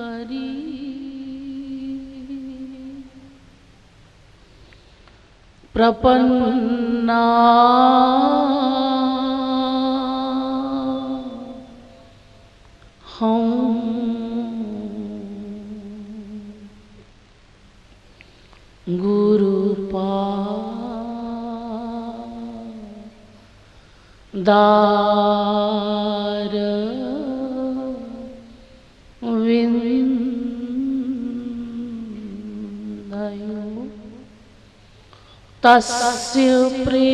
करी प्रपन्ना हूँ गुरुपादार विंदयो तस्य प्रेरणया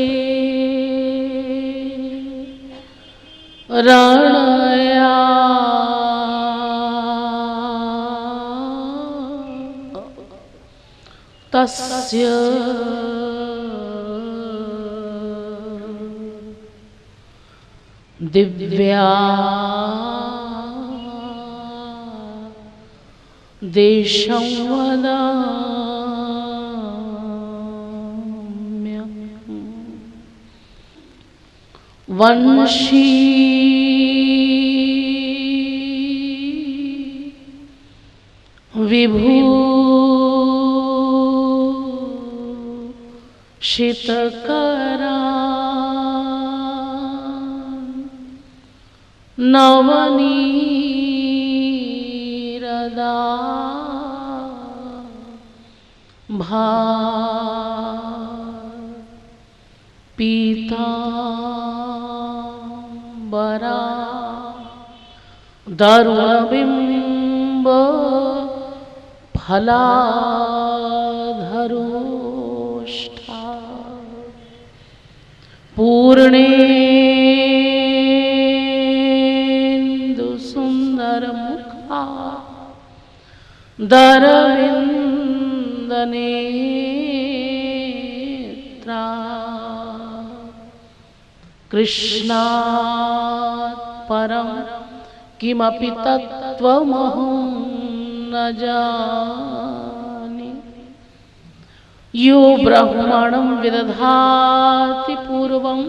तस्य दिव्या देशं वदाम्य वंशी विभूषितकरा नवनीरदा पीतांबरा दारुणबिंब फलाधरोष्ठा पूर्णेन्दु सुंदर मुखा दरविंदनेत्रा कृष्णात् परं किमपि तत्त्वमहं न जाने यो ब्रह्मणं विदधाति पूर्वं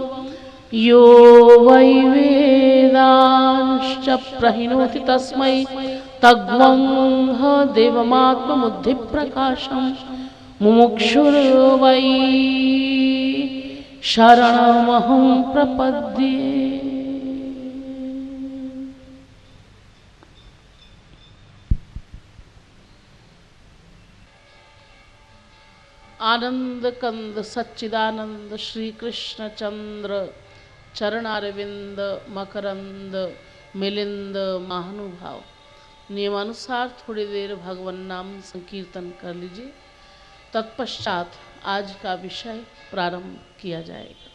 यो वै वेदांश्च प्रहिणोति तस्मै तद्वंह देवमात्मबुद्धिप्रकाशं मुमुक्षुर्वै शरणमहं प्रपद्ये। आनंद कंद सच्चिदानंद श्री कृष्ण चंद्र चरणारविंद मकरंद मिलिंद महानुभाव। नियमानुसार थोड़ी देर भगवान नाम संकीर्तन कर लीजिए, तत्पश्चात आज का विषय प्रारंभ किया जाएगा।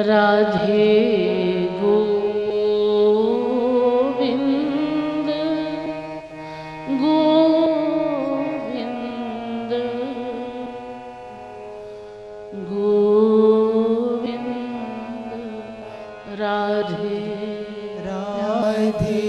राधे गोविंद गोविंद गोविंद राधे राधे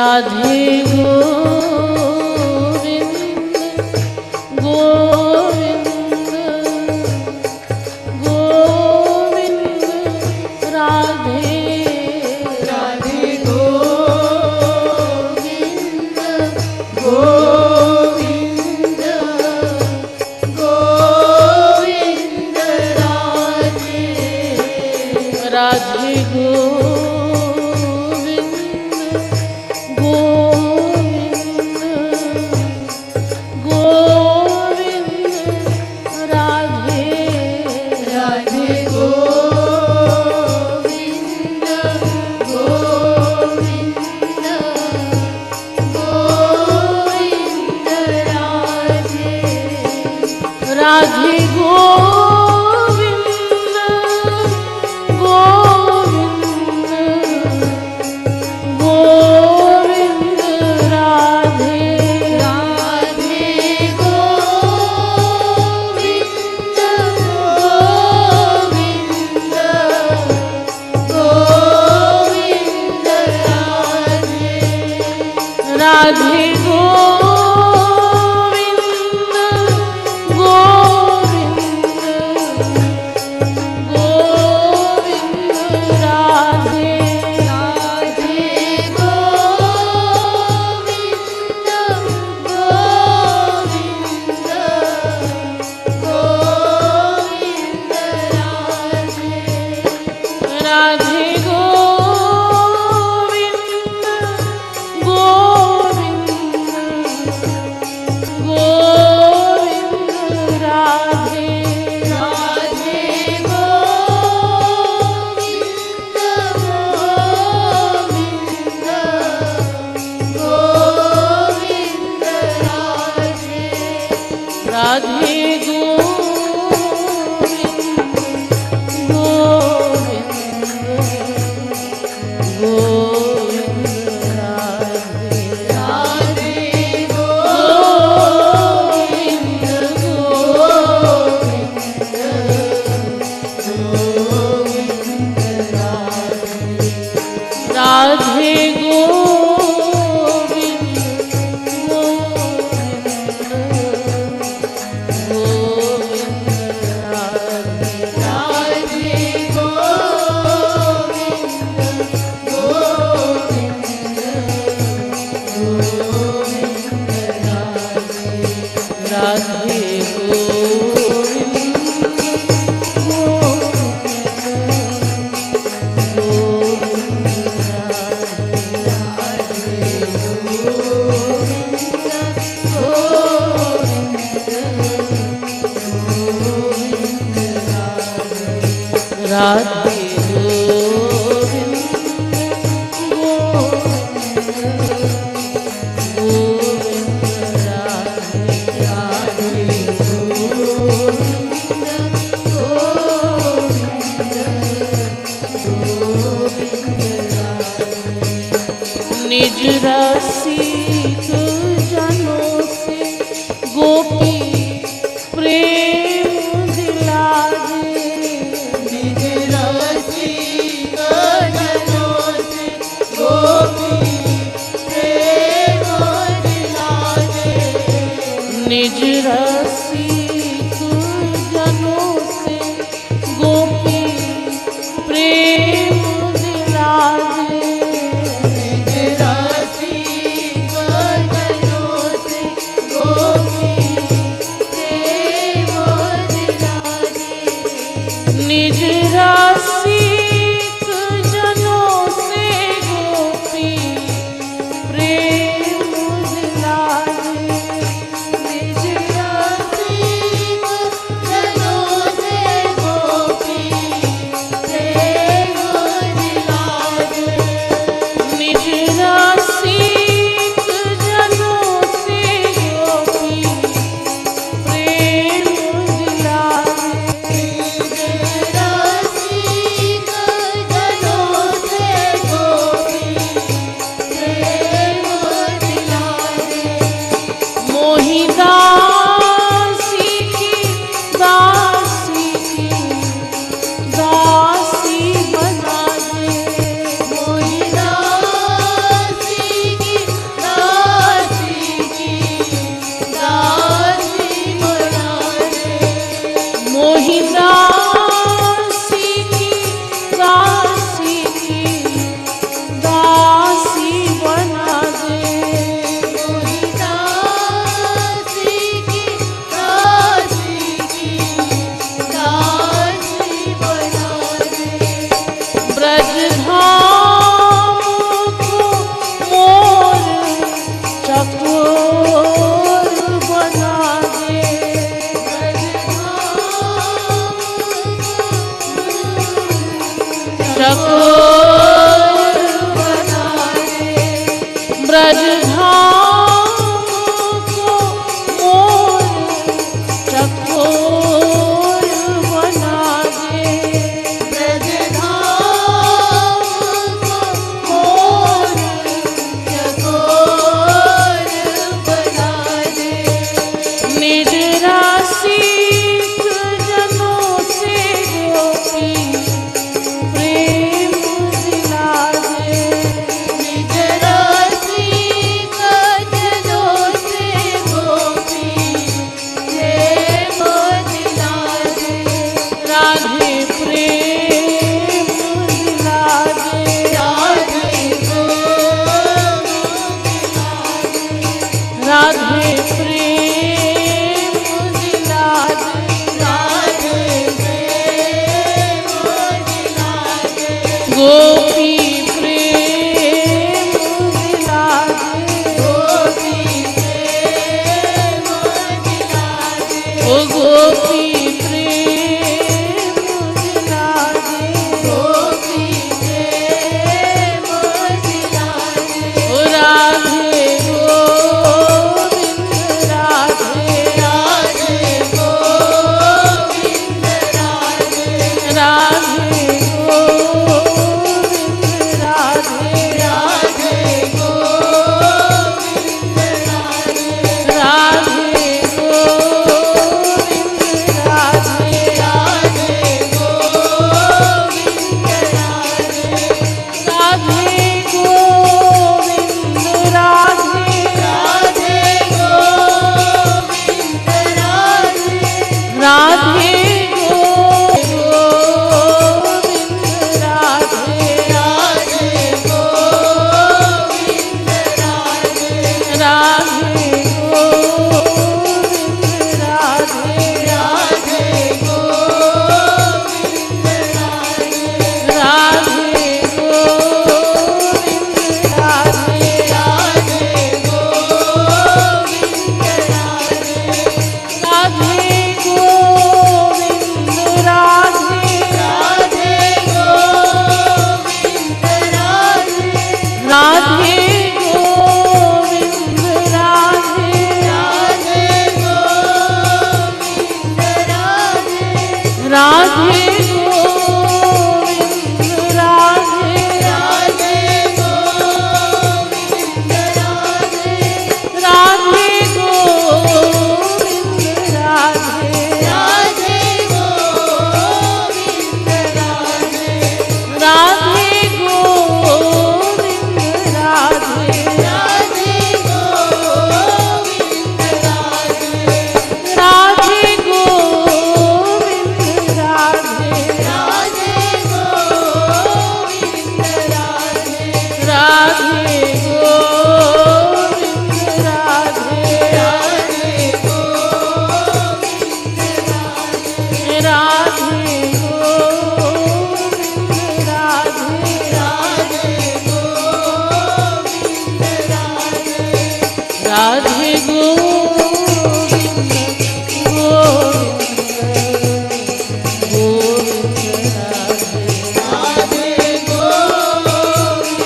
राधे गोविंद गोविंद गोविंद राधे राधे गोविंद गोविंद गोविंद राधे राधे गोविंद राधे गोविंद गोविंद गोविंद राधे राधे गोविंद गोविंद गोविंद राधे राधे राधे गोविंद गोविंद गोविंद राधे राधे गोविंद गोविंद राधे राधे गोविंद गोविंद राधे निज रसिक जनों से गोपी प्रेम दिलाजे निज रसिक जनों से गोपी प्रेम दिलाजे निज रसिक जनों से गोपी प्रेम दिलाजे निज रसिक जनों से गोपी प्रेम दिलाजे निज रसिक जनों से गोपी प्रेम दिलाजे निज रसिक जनों से गोपी प्रेम गोपी प्रेम दिलाजे, गोपी प्रेम दिलाजे, ओ गोपी प्रेम दिलाजे, गोपी प्रेम दिलाजे, ओ राधे गोविंद राधे, राधे गोविंद राधे, राधे राधे गोविंद गोविंद गोविंद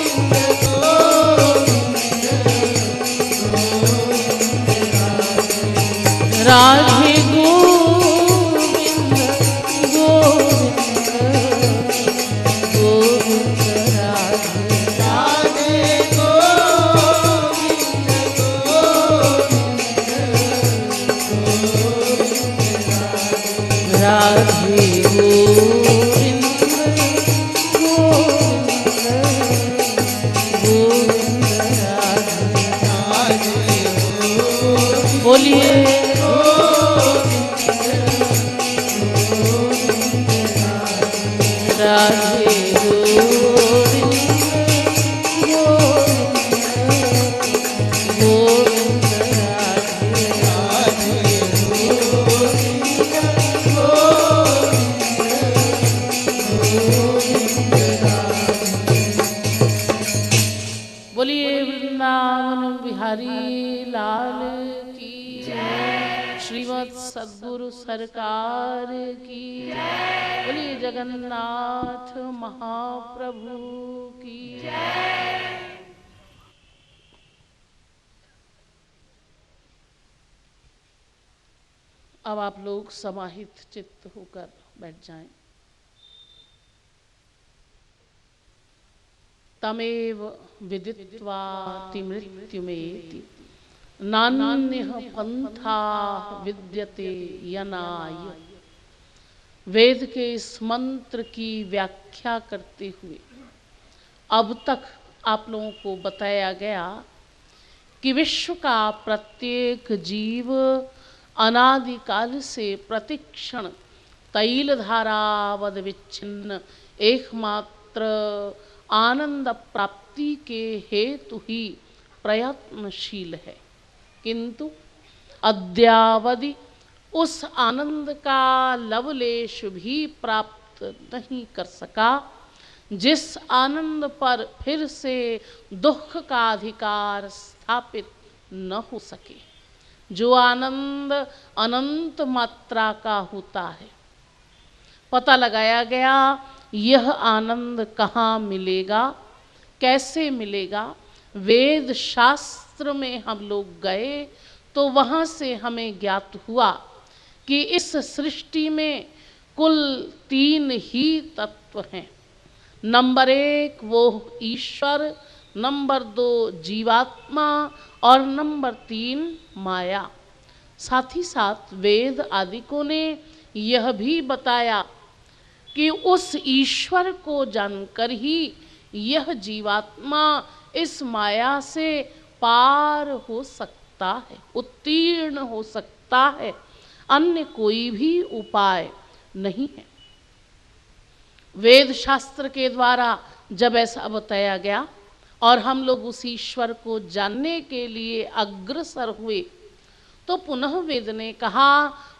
राधे राधे गोविंद गोविंद राधे गोविंद गोविंद राधे बोलिए राधे गोविंद गोविंद गोविंद राधे बोलिए वृंदावन बिहारी लाल की जय, श्रीमद् सद्गुरु सरकार की जय, बोलिए जगन्नाथ महाप्रभु की जय। अब आप लोग समाहित चित्त होकर बैठ जाएं। तमेव विदित्वा तिमृत्युमेति नान्यः पंथाः विद्यते यनाय। वेद के इस मंत्र की व्याख्या करते हुए अब तक आप लोगों को बताया गया कि विश्व का प्रत्येक जीव अनादिकाल से प्रतिक्षण तैलधारावद विच्छिन्न एकमात्र आनंद प्राप्ति के हेतु ही प्रयत्नशील है, किंतु अद्यावधि उस आनंद का लवलेश भी प्राप्त नहीं कर सका, जिस आनंद पर फिर से दुख का अधिकार स्थापित न हो सके, जो आनंद अनंत मात्रा का होता है। पता लगाया गया यह आनंद कहाँ मिलेगा, कैसे मिलेगा। वेद शास्त्र में हम लोग गए तो वहाँ से हमें ज्ञात हुआ कि इस सृष्टि में कुल 3 ही तत्व हैं। नंबर 1 वो ईश्वर, नंबर 2 जीवात्मा और नंबर 3 माया। साथ ही साथ वेद आदिकों ने यह भी बताया कि उस ईश्वर को जानकर ही यह जीवात्मा इस माया से पार हो सकता है, उत्तीर्ण हो सकता है, अन्य कोई भी उपाय नहीं है। वेद शास्त्र के द्वारा जब ऐसा बताया गया और हम लोग उस ईश्वर को जानने के लिए अग्रसर हुए, तो पुनः वेद ने कहा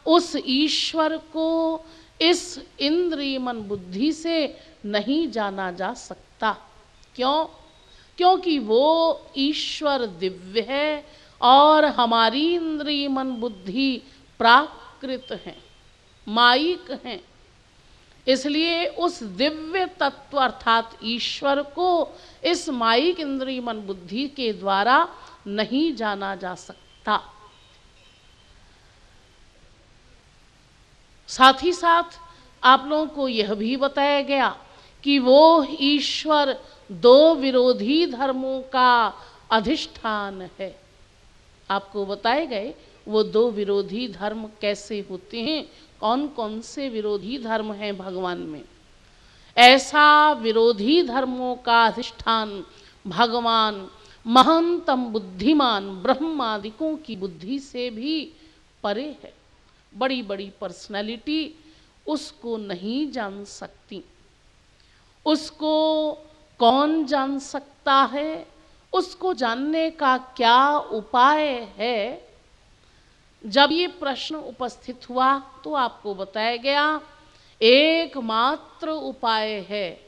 उस ईश्वर को इस इंद्रिय मन बुद्धि से नहीं जाना जा सकता। क्यों? क्योंकि वो ईश्वर दिव्य है और हमारी इंद्रिय मन बुद्धि प्राकृत है, मायिक हैं। इसलिए उस दिव्य तत्व अर्थात ईश्वर को इस मायिक इंद्रिय मन बुद्धि के द्वारा नहीं जाना जा सकता। साथ ही साथ आप लोगों को यह भी बताया गया कि वो ईश्वर 2 विरोधी धर्मों का अधिष्ठान है। आपको बताए गए वो 2 विरोधी धर्म कैसे होते हैं, कौन कौन से विरोधी धर्म हैं भगवान में। ऐसा विरोधी धर्मों का अधिष्ठान भगवान महानतम बुद्धिमान ब्रह्मादिकों की बुद्धि से भी परे है। बड़ी बड़ी पर्सनालिटी उसको नहीं जान सकती। उसको कौन जान सकता है, उसको जानने का क्या उपाय है। जब ये प्रश्न उपस्थित हुआ तो आपको बताया गया एकमात्र उपाय है,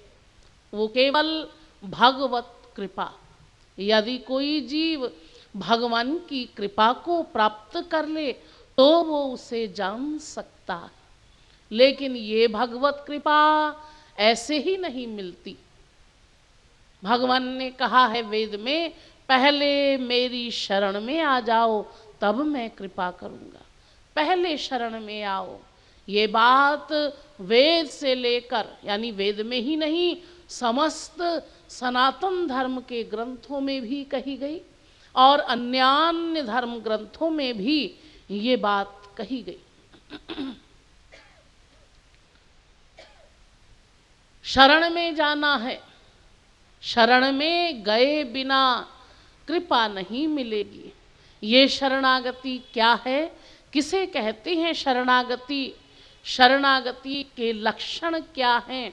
वो केवल भगवत कृपा। यदि कोई जीव भगवान की कृपा को प्राप्त कर ले तो वो उसे जान सकता है। लेकिन ये भगवत कृपा ऐसे ही नहीं मिलती। भगवान ने कहा है वेद में, पहले मेरी शरण में आ जाओ तब मैं कृपा करूंगा। पहले शरण में आओ। ये बात वेद से लेकर, यानी वेद में ही नहीं, समस्त सनातन धर्म के ग्रंथों में भी कही गई और अन्यान्य धर्म ग्रंथों में भी ये बात कही गई। शरण में जाना है, शरण में गए बिना कृपा नहीं मिलेगी। ये शरणागति क्या है, किसे कहते हैं शरणागति, शरणागति के लक्षण क्या हैं,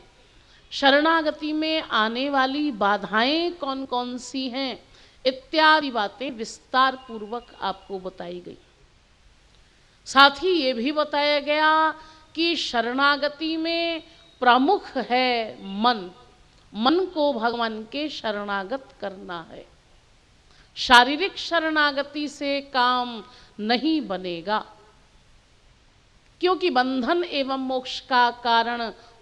शरणागति में आने वाली बाधाएं कौन कौन सी हैं, इत्यादि बातें विस्तार पूर्वक आपको बताई गई। साथ ही ये भी बताया गया कि शरणागति में प्रमुख है मन। मन को भगवान के शरणागत करना है। शारीरिक शरणागति से काम नहीं बनेगा, क्योंकि बंधन एवं मोक्ष का कारण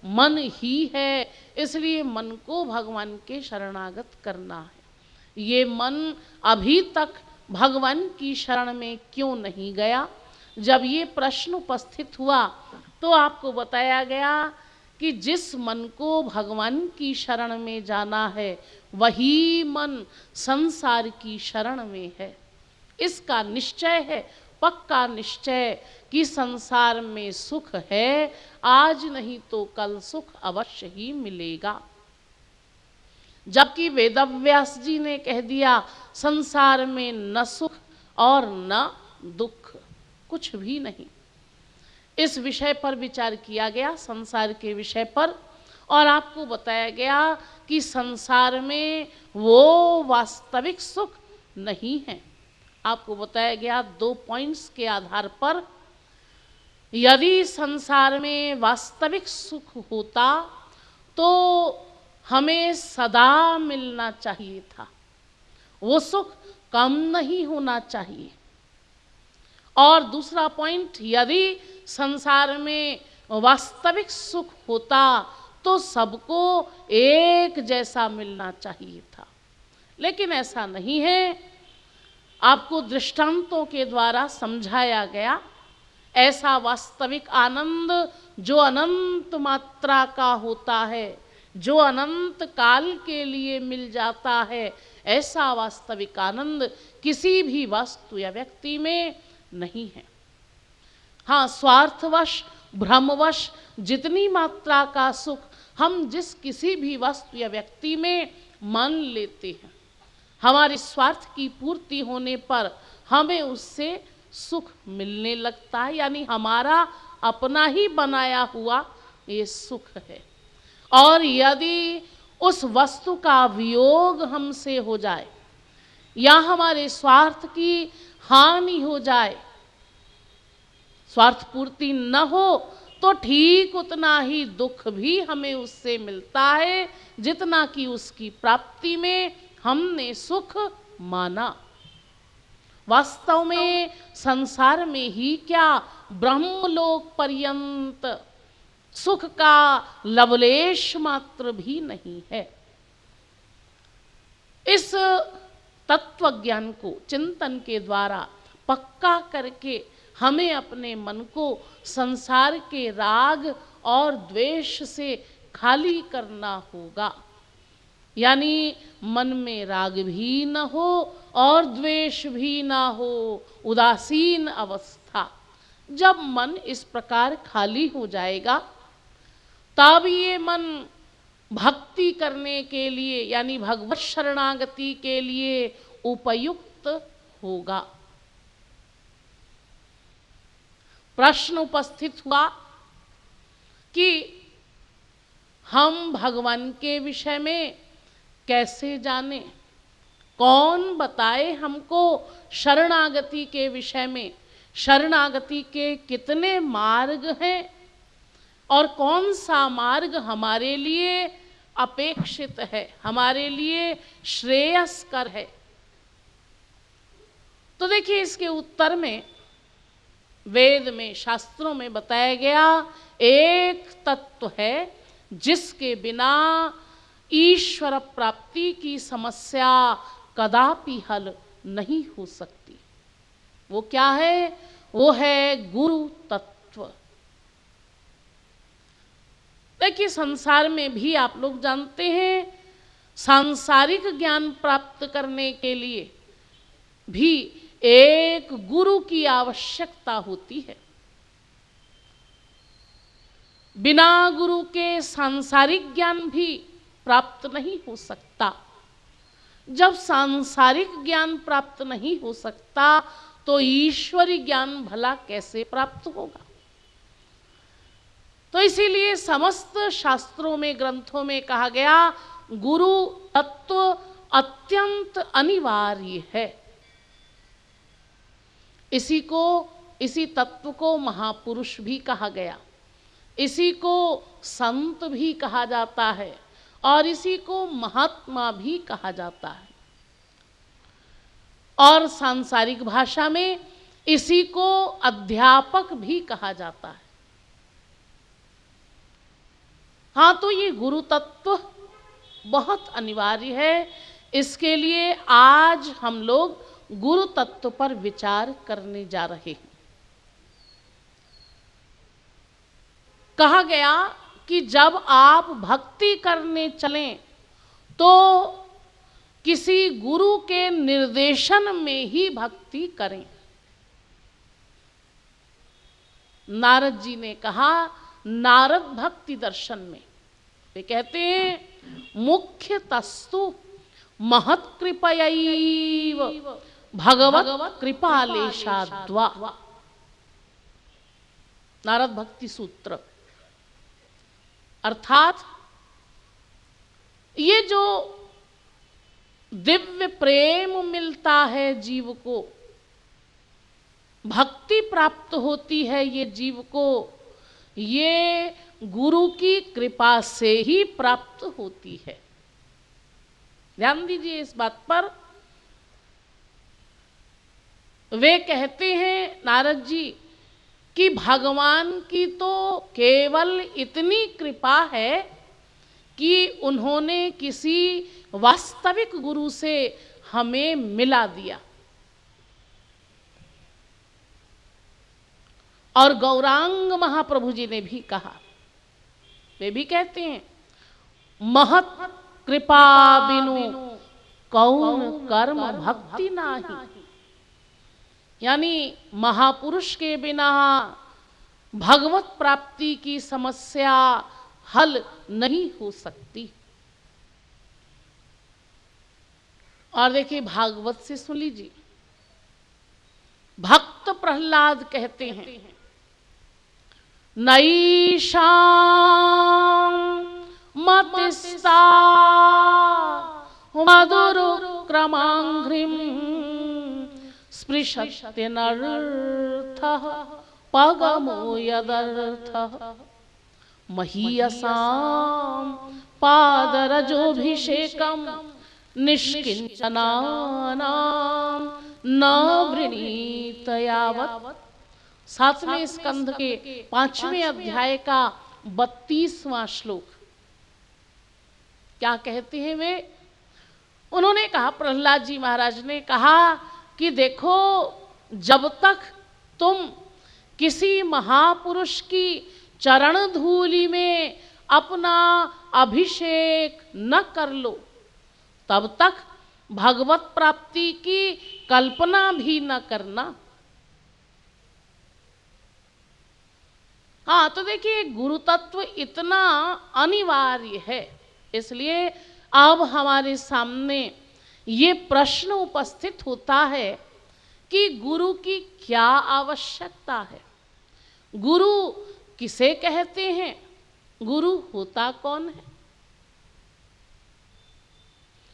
मन ही है। इसलिए मन को भगवान के शरणागत करना है। ये मन अभी तक भगवान की शरण में क्यों नहीं गया? जब ये प्रश्न उपस्थित हुआ तो आपको बताया गया कि जिस मन को भगवान की शरण में जाना है वही मन संसार की शरण में है। इसका निश्चय है, पक्का निश्चय, कि संसार में सुख है, आज नहीं तो कल सुख अवश्य ही मिलेगा। जबकि वेदव्यास जी ने कह दिया संसार में न सुख और न दुख, कुछ भी नहीं। इस विषय पर विचार किया गया, संसार के विषय पर, और आपको बताया गया कि संसार में वो वास्तविक सुख नहीं है। आपको बताया गया 2 पॉइंट्स के आधार पर, यदि संसार में वास्तविक सुख होता तो हमें सदा मिलना चाहिए था, वो सुख कम नहीं होना चाहिए। और दूसरा पॉइंट, यदि संसार में वास्तविक सुख होता तो सबको एक जैसा मिलना चाहिए था, लेकिन ऐसा नहीं है। आपको दृष्टांतों के द्वारा समझाया गया, ऐसा वास्तविक आनंद जो अनंत मात्रा का होता है, जो अनंत काल के लिए मिल जाता है, ऐसा वास्तविक आनंद किसी भी वस्तु या व्यक्ति में नहीं है। हाँ, स्वार्थवश भ्रमवश जितनी मात्रा का सुख हम जिस किसी भी वस्तु या व्यक्ति में मान लेते हैं, हमारे स्वार्थ की पूर्ति होने पर हमें उससे सुख मिलने लगता है, यानी हमारा अपना ही बनाया हुआ ये सुख है। और यदि उस वस्तु का वियोग हमसे हो जाए या हमारे स्वार्थ की हानि हो जाए, स्वार्थ पूर्ति न हो, तो ठीक उतना ही दुख भी हमें उससे मिलता है जितना कि उसकी प्राप्ति में हमने सुख माना। वास्तव में संसार में ही क्या, ब्रह्मलोक पर्यंत सुख का लवलेश मात्र भी नहीं है। इस तत्व ज्ञान को चिंतन के द्वारा पक्का करके हमें अपने मन को संसार के राग और द्वेष से खाली करना होगा, यानी मन में राग भी न हो और द्वेष भी न हो, उदासीन अवस्था। जब मन इस प्रकार खाली हो जाएगा तब ये मन भक्ति करने के लिए, यानी भगवत शरणागति के लिए उपयुक्त होगा। प्रश्न उपस्थित हुआ कि हम भगवान के विषय में कैसे जाने, कौन बताए हमको शरणागति के विषय में, शरणागति के कितने मार्ग हैं और कौन सा मार्ग हमारे लिए अपेक्षित है, हमारे लिए श्रेयस्कर है। तो देखिए, इसके उत्तर में वेद में, शास्त्रों में बताया गया एक तत्व है जिसके बिना ईश्वर प्राप्ति की समस्या कदापि हल नहीं हो सकती। वो क्या है? वो है गुरु तत्व। देखिए, संसार में भी आप लोग जानते हैं, सांसारिक ज्ञान प्राप्त करने के लिए भी एक गुरु की आवश्यकता होती है। बिना गुरु के सांसारिक ज्ञान भी प्राप्त नहीं हो सकता। जब सांसारिक ज्ञान प्राप्त नहीं हो सकता तो ईश्वरी ज्ञान भला कैसे प्राप्त होगा? तो इसीलिए समस्त शास्त्रों में, ग्रंथों में कहा गया, गुरु तत्व अत्यंत अनिवार्य है। इसी तत्व को महापुरुष भी कहा गया, इसी को संत भी कहा जाता है और इसी को महात्मा भी कहा जाता है। और सांसारिक भाषा में इसी को अध्यापक भी कहा जाता है। हाँ, तो ये गुरु तत्व बहुत अनिवार्य है। इसके लिए आज हम लोग गुरु तत्व पर विचार करने जा रहे हैं। कहा गया कि जब आप भक्ति करने चलें तो किसी गुरु के निर्देशन में ही भक्ति करें। नारद जी ने कहा, नारद भक्ति दर्शन में वे कहते हैं, मुख्य तस्तु महत्कृपयैव भगवत कृपालेशाद्वा। नारद भक्ति सूत्र। अर्थात ये जो दिव्य प्रेम मिलता है जीव को, भक्ति प्राप्त होती है ये जीव को, ये गुरु की कृपा से ही प्राप्त होती है। ध्यान दीजिए इस बात पर। वे कहते हैं नारद जी कि भगवान की तो केवल इतनी कृपा है कि उन्होंने किसी वास्तविक गुरु से हमें मिला दिया। और गौरांग महाप्रभु जी ने भी कहा, वे भी कहते हैं, महत कृपा बिनु कौन कर्म भक्ति नाही। यानी महापुरुष के बिना भगवत प्राप्ति की समस्या हल नहीं हो सकती। और देखिए भागवत से सुन लीजिए, भक्त प्रहलाद कहते हैं, नैषां मतिस्ता मधुरुक्रमाङ्घ्रिं स्पृशत्यनर्थः पगमो यदर्थः महीयसां पादरजोभिषेकं निष्किंचनानां न वृणीत यावत्। 7वें स्कंध के 5वें अध्याय का 32वां श्लोक। क्या कहते हैं वे? उन्होंने कहा, प्रहलाद जी महाराज ने कहा कि देखो, जब तक तुम किसी महापुरुष की चरण धूलि में अपना अभिषेक न कर लो, तब तक भगवत प्राप्ति की कल्पना भी न करना। हाँ, तो देखिए गुरु तत्व इतना अनिवार्य है, इसलिए अब हमारे सामने ये प्रश्न उपस्थित होता है कि गुरु की क्या आवश्यकता है, गुरु किसे कहते हैं, गुरु होता कौन है।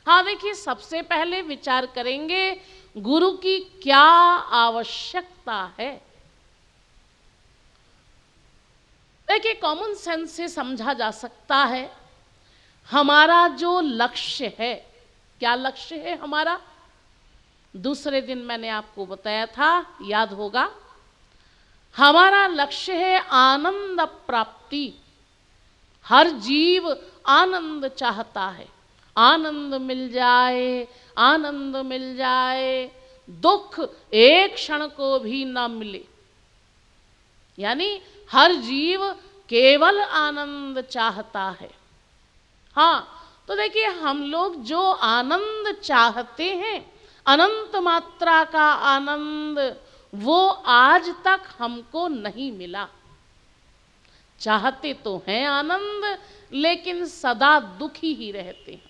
हाँ, देखिए सबसे पहले विचार करेंगे गुरु की क्या आवश्यकता है। देखिए कॉमन सेंस से समझा जा सकता है, हमारा जो लक्ष्य है, क्या लक्ष्य है हमारा? दूसरे दिन मैंने आपको बताया था, याद होगा, हमारा लक्ष्य है आनंद प्राप्ति। हर जीव आनंद चाहता है, आनंद मिल जाए, आनंद मिल जाए, दुख एक क्षण को भी न मिले। यानी हर जीव केवल आनंद चाहता है। हाँ, तो देखिए हम लोग जो आनंद चाहते हैं, अनंत मात्रा का आनंद, वो आज तक हमको नहीं मिला। चाहते तो हैं आनंद, लेकिन सदा दुखी ही रहते हैं।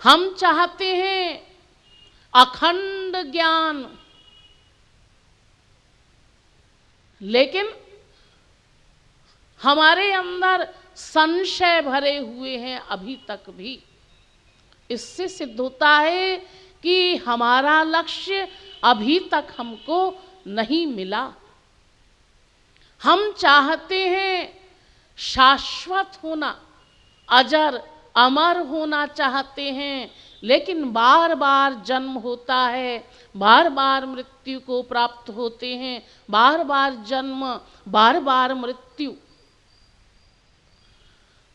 हम चाहते हैं अखंड ज्ञान, लेकिन हमारे अंदर संशय भरे हुए हैं अभी तक भी। इससे सिद्ध होता है कि हमारा लक्ष्य अभी तक हमको नहीं मिला। हम चाहते हैं शाश्वत होना, अजर अमर होना चाहते हैं, लेकिन बार बार जन्म होता है, बार बार मृत्यु को प्राप्त होते हैं, बार बार जन्म, बार बार मृत्यु।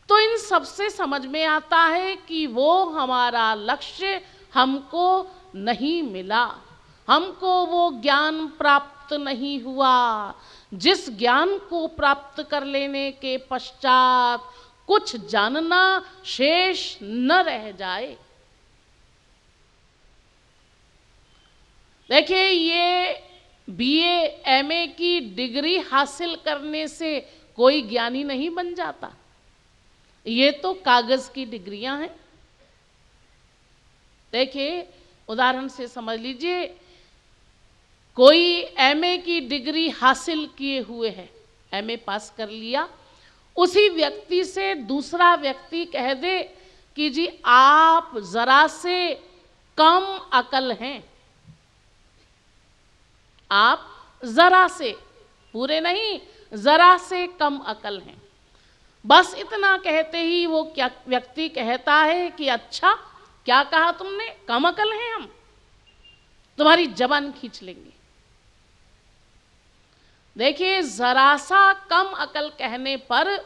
तो इन सबसे समझ में आता है कि वो हमारा लक्ष्य हमको नहीं मिला, हमको वो ज्ञान प्राप्त नहीं हुआ, जिस ज्ञान को प्राप्त कर लेने के पश्चात कुछ जानना शेष न रह जाए। देखिए, ये बीए एमए की डिग्री हासिल करने से कोई ज्ञानी नहीं बन जाता। ये तो कागज की डिग्रियां हैं। देखिए उदाहरण से समझ लीजिए, कोई एमए की डिग्री हासिल किए हुए है, एमए पास कर लिया, उसी व्यक्ति से दूसरा व्यक्ति कह दे कि जी आप जरा से कम अकल हैं, आप जरा से, पूरे नहीं, जरा से कम अकल हैं। बस इतना कहते ही वो क्या व्यक्ति कहता है कि अच्छा क्या कहा तुमने, कम अकल हैं हम, तुम्हारी जबान खींच लेंगे। देखिए, जरा सा कम अकल कहने पर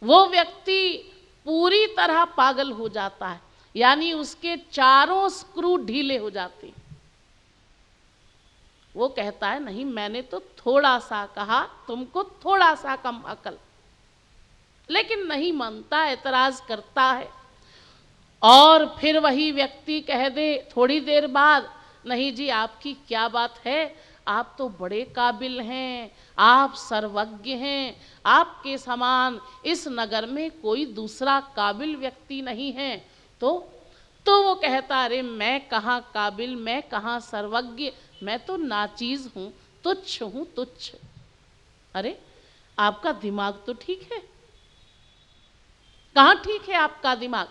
वो व्यक्ति पूरी तरह पागल हो जाता है, यानी उसके चारों स्क्रू ढीले हो जाते हैं। वो कहता है नहीं, मैंने तो थोड़ा सा कहा, तुमको थोड़ा सा कम अकल, लेकिन नहीं मानता, एतराज करता है। और फिर वही व्यक्ति कह दे थोड़ी देर बाद, नहीं जी आपकी क्या बात है, आप तो बड़े काबिल हैं, आप सर्वज्ञ हैं, आपके समान इस नगर में कोई दूसरा काबिल व्यक्ति नहीं है। तो वो कहता, अरे मैं कहाँ काबिल, मैं कहाँ सर्वज्ञ, मैं तो नाचीज हूँ, तुच्छ हूँ, तुच्छ। अरे आपका दिमाग तो ठीक है, कहाँ ठीक है आपका दिमाग?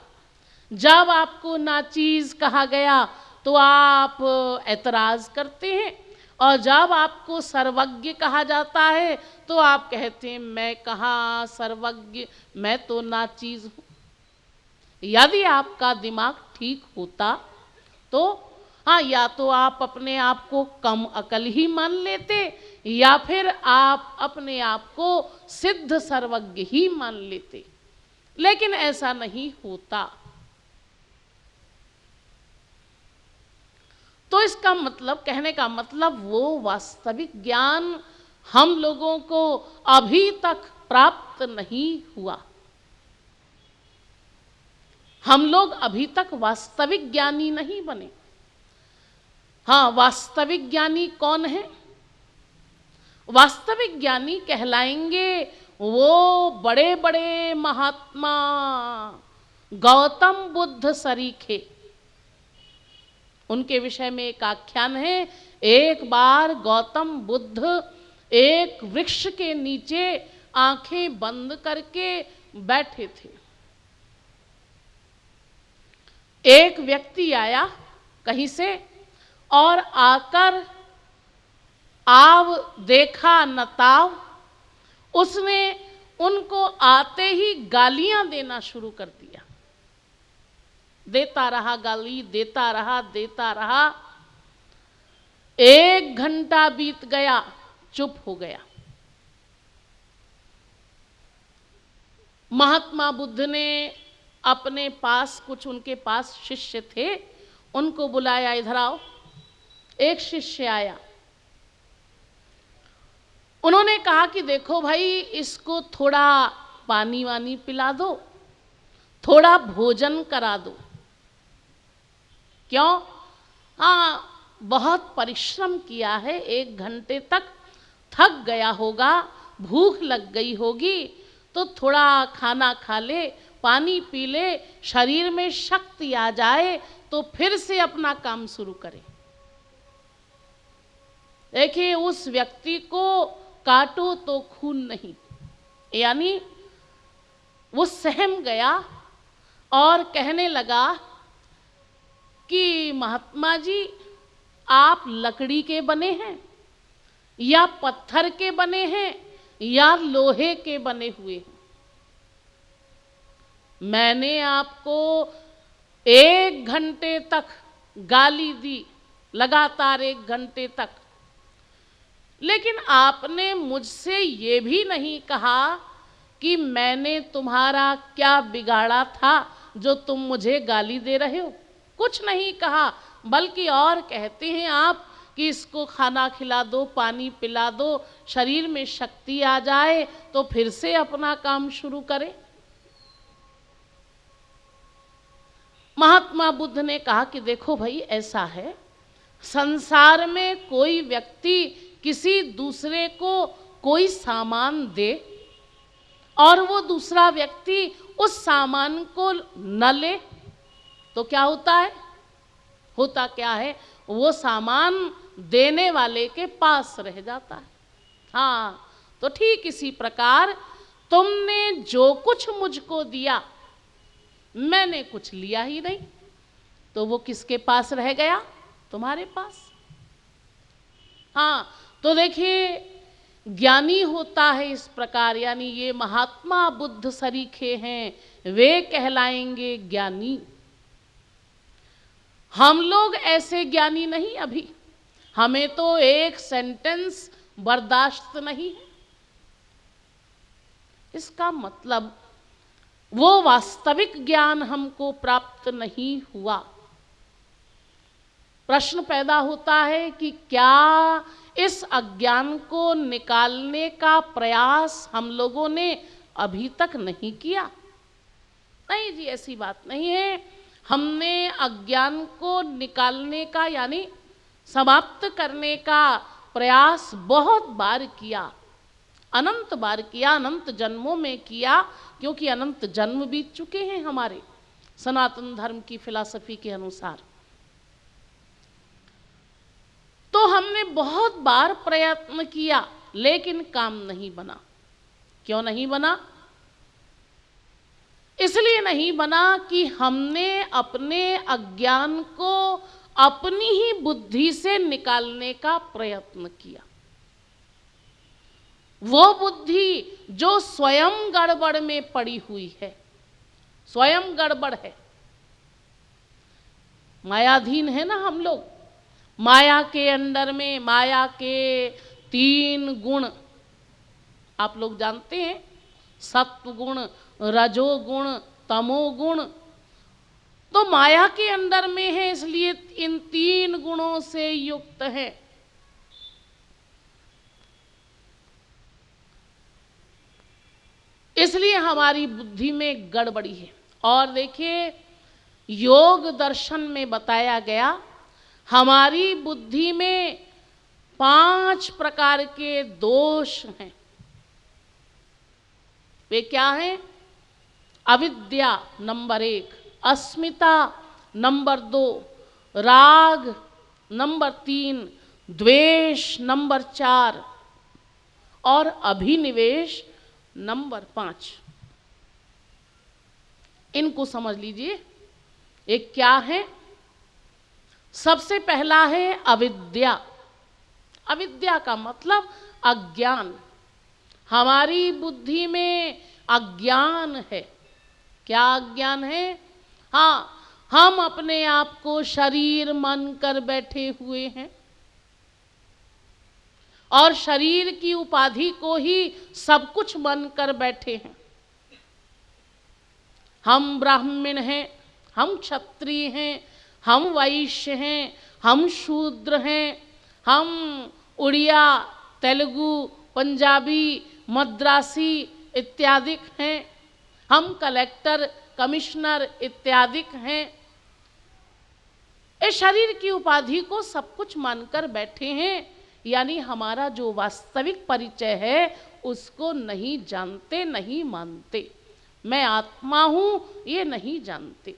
जब आपको नाचीज कहा गया तो आप ऐतराज करते हैं, और जब आपको सर्वज्ञ कहा जाता है तो आप कहते हैं मैं कहाँ सर्वज्ञ, मैं तो नाचीज हूँ। यदि आपका दिमाग ठीक होता तो हाँ, या तो आप अपने आप को कम अकल ही मान लेते, या फिर आप अपने आप को सिद्ध सर्वज्ञ ही मान लेते, लेकिन ऐसा नहीं होता। तो इसका मतलब, कहने का मतलब, वो वास्तविक ज्ञान हम लोगों को अभी तक प्राप्त नहीं हुआ। हम लोग अभी तक वास्तविक ज्ञानी नहीं बने। हाँ, वास्तविक ज्ञानी कौन है? वास्तविक ज्ञानी कहलाएंगे वो बड़े बड़े महात्मा, गौतम बुद्ध सरीखे। उनके विषय में एक आख्यान है, एक बार गौतम बुद्ध एक वृक्ष के नीचे आंखें बंद करके बैठे थे। एक व्यक्ति आया कहीं से और आकर आव देखा न ताव, उसने उनको आते ही गालियां देना शुरू कर दिया। देता रहा गाली, देता रहा, देता रहा। 1 घंटा बीत गया, चुप हो गया। महात्मा बुद्ध ने अपने पास, कुछ उनके पास शिष्य थे, उनको बुलाया, इधर आओ। एक शिष्य आया, उन्होंने कहा कि देखो भाई, इसको थोड़ा पानी वानी पिला दो, थोड़ा भोजन करा दो। क्यों? हाँ, बहुत परिश्रम किया है, 1 घंटे तक थक गया होगा, भूख लग गई होगी, तो थोड़ा खाना खा ले, पानी पी ले, शरीर में शक्ति आ जाए तो फिर से अपना काम शुरू करे। देखिए, उस व्यक्ति को काटो तो खून नहीं, यानी वो सहम गया और कहने लगा कि महात्मा जी, आप लकड़ी के बने हैं या पत्थर के बने हैं या लोहे के बने हुए हैं? मैंने आपको 1 घंटे तक गाली दी, लगातार 1 घंटे तक, लेकिन आपने मुझसे ये भी नहीं कहा कि मैंने तुम्हारा क्या बिगाड़ा था जो तुम मुझे गाली दे रहे हो। कुछ नहीं कहा, बल्कि और कहते हैं आप कि इसको खाना खिला दो, पानी पिला दो, शरीर में शक्ति आ जाए तो फिर से अपना काम शुरू करे। महात्मा बुद्ध ने कहा कि देखो भाई, ऐसा है, संसार में कोई व्यक्ति किसी दूसरे को कोई सामान दे और वो दूसरा व्यक्ति उस सामान को न ले तो क्या होता है? होता क्या है? वो सामान देने वाले के पास रह जाता है। हाँ, तो ठीक इसी प्रकार तुमने जो कुछ मुझको दिया, मैंने कुछ लिया ही नहीं, तो वो किसके पास रह गया? तुम्हारे पास। हाँ, तो देखिए, ज्ञानी होता है इस प्रकार, यानी ये महात्मा बुद्ध सरीखे हैं, वे कहलाएंगे ज्ञानी। हम लोग ऐसे ज्ञानी नहीं, अभी हमें तो एक सेंटेंस बर्दाश्त नहीं है। इसका मतलब वो वास्तविक ज्ञान हमको प्राप्त नहीं हुआ। प्रश्न पैदा होता है कि क्या इस अज्ञान को निकालने का प्रयास हम लोगों ने अभी तक नहीं किया? नहीं जी, ऐसी बात नहीं है। हमने अज्ञान को निकालने का यानी समाप्त करने का प्रयास बहुत बार किया, अनंत बार किया, अनंत जन्मों में किया, क्योंकि अनंत जन्म बीत चुके हैं हमारे सनातन धर्म की फिलॉसफी के अनुसार। तो हमने बहुत बार प्रयत्न किया, लेकिन काम नहीं बना। क्यों नहीं बना? इसलिए नहीं बना कि हमने अपने अज्ञान को अपनी ही बुद्धि से निकालने का प्रयत्न किया। वो बुद्धि जो स्वयं गड़बड़ में पड़ी हुई है, स्वयं गड़बड़ है, मायाधीन है ना हम लोग। माया के अंदर में माया के 3 गुण आप लोग जानते हैं, सत्व गुण, रजोगुण, तमोगुण। तो माया के अंदर में है, इसलिए इन 3 गुणों से युक्त है। इसलिए हमारी बुद्धि में गड़बड़ी है। और देखिए, योग दर्शन में बताया गया हमारी बुद्धि में 5 प्रकार के दोष हैं। वे क्या हैं? अविद्या नंबर 1, अस्मिता नंबर 2, राग नंबर 3, द्वेष नंबर 4 और अभिनिवेश नंबर 5। इनको समझ लीजिए, एक क्या है? सबसे पहला है अविद्या। अविद्या का मतलब अज्ञान। हमारी बुद्धि में अज्ञान है। क्या अज्ञान है? हाँ, हम अपने आप को शरीर मान कर बैठे हुए हैं और शरीर की उपाधि को ही सब कुछ मानकर बैठे हैं। हम ब्राह्मण हैं, हम क्षत्रिय हैं, हम वैश्य हैं, हम शूद्र हैं, हम उड़िया, तेलुगु, पंजाबी, मद्रासी इत्यादि हैं, हम कलेक्टर, कमिश्नर इत्यादि हैं। इस शरीर की उपाधि को सब कुछ मानकर बैठे हैं, यानी हमारा जो वास्तविक परिचय है उसको नहीं जानते, नहीं मानते। मैं आत्मा हूं ये नहीं जानते।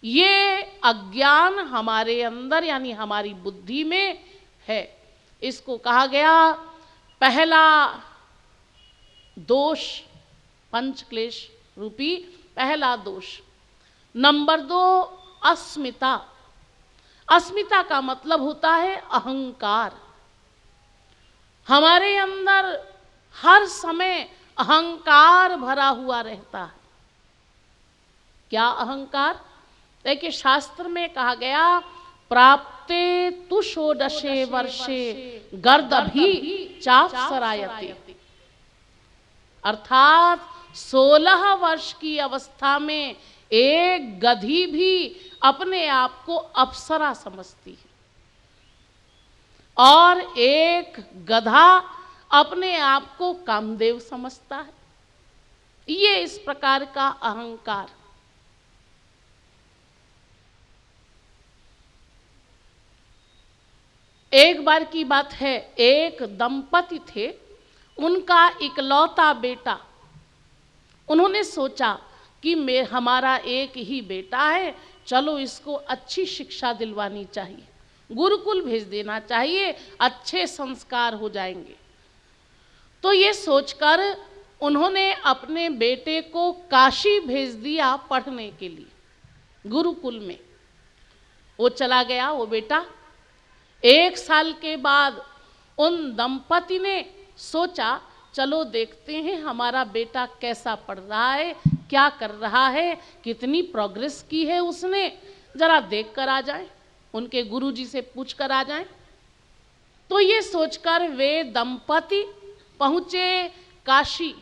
ये अज्ञान हमारे अंदर यानी हमारी बुद्धि में है। इसको कहा गया पहला दोष, पंचक्लेश रूपी पहला दोष। नंबर 2 अस्मिता। अस्मिता का मतलब होता है अहंकार। हमारे अंदर हर समय अहंकार भरा हुआ रहता है। क्या अहंकार? देखिए, शास्त्र में कहा गया प्राप्ते तु षोडशे वर्षे गर्दभी चाप्सरायते, अर्थात 16 वर्ष की अवस्था में एक गधी भी अपने आप को अप्सरा समझती है और एक गधा अपने आप को कामदेव समझता है। ये इस प्रकार का अहंकार। एक बार की बात है, एक दंपति थे, उनका इकलौता बेटा। उन्होंने सोचा कि हमारा एक ही बेटा है, चलो इसको अच्छी शिक्षा दिलवानी चाहिए, गुरुकुल भेज देना चाहिए, अच्छे संस्कार हो जाएंगे। तो ये सोचकर उन्होंने अपने बेटे को काशी भेज दिया पढ़ने के लिए गुरुकुल में। वो चला गया, वो बेटा। 1 साल के बाद उन दंपति ने सोचा चलो देखते हैं हमारा बेटा कैसा पढ़ रहा है, क्या कर रहा है, कितनी प्रोग्रेस की है उसने, जरा देख कर आ जाए, उनके गुरुजी से पूछ कर आ जाए। तो ये सोचकर वे दंपति पहुँचे काशी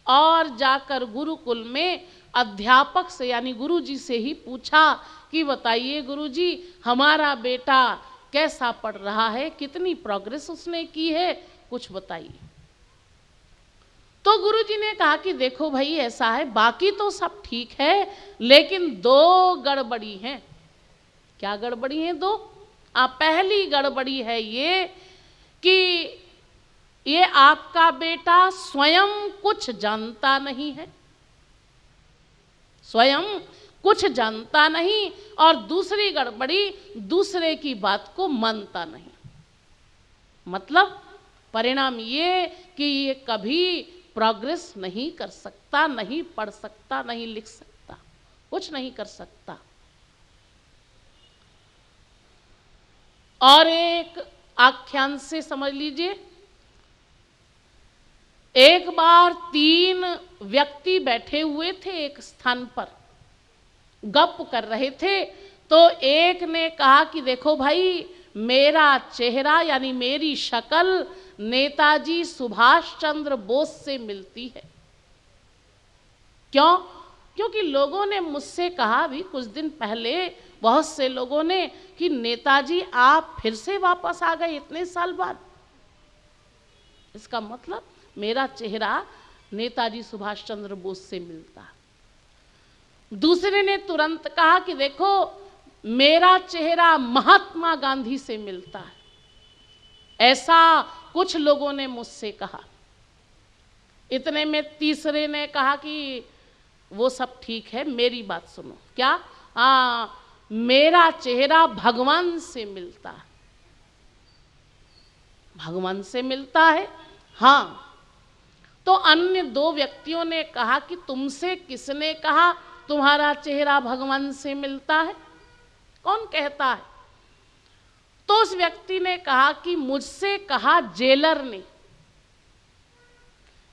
और जाकर गुरुकुल में अध्यापक से यानी गुरुजी से ही पूछा कि बताइए गुरुजी हमारा बेटा कैसा पढ़ रहा है, कितनी प्रोग्रेस उसने की है, कुछ बताइए। तो गुरुजी ने कहा कि देखो भाई ऐसा है, बाकी तो सब ठीक है लेकिन दो गड़बड़ी हैं। क्या गड़बड़ी है? दो। पहली गड़बड़ी है ये कि ये आपका बेटा स्वयं कुछ जानता नहीं है, स्वयं कुछ जानता नहीं, और दूसरी गड़बड़ी दूसरे की बात को मानता नहीं। मतलब परिणाम ये कि ये कभी प्रोग्रेस नहीं कर सकता, नहीं पढ़ सकता, नहीं लिख सकता, कुछ नहीं कर सकता। और एक आख्यान से समझ लीजिए, एक बार 3 व्यक्ति बैठे हुए थे एक स्थान पर, गप कर रहे थे। तो एक ने कहा कि देखो भाई मेरा चेहरा यानी मेरी शक्ल नेताजी सुभाष चंद्र बोस से मिलती है। क्यों? क्योंकि लोगों ने मुझसे कहा भी कुछ दिन पहले, बहुत से लोगों ने, कि नेताजी आप फिर से वापस आ गए इतने साल बाद। इसका मतलब मेरा चेहरा नेताजी सुभाष चंद्र बोस से मिलता है। दूसरे ने तुरंत कहा कि देखो मेरा चेहरा महात्मा गांधी से मिलता है। ऐसा कुछ लोगों ने मुझसे कहा। इतने में तीसरे ने कहा कि वो सब ठीक है, मेरी बात सुनो। क्या? मेरा चेहरा भगवान से मिलता है। भगवान से मिलता है? हाँ। तो अन्य 2 व्यक्तियों ने कहा कि तुमसे किसने कहा तुम्हारा चेहरा भगवान से मिलता है? कौन कहता है? तो उस व्यक्ति ने कहा कि मुझसे कहा जेलर ने।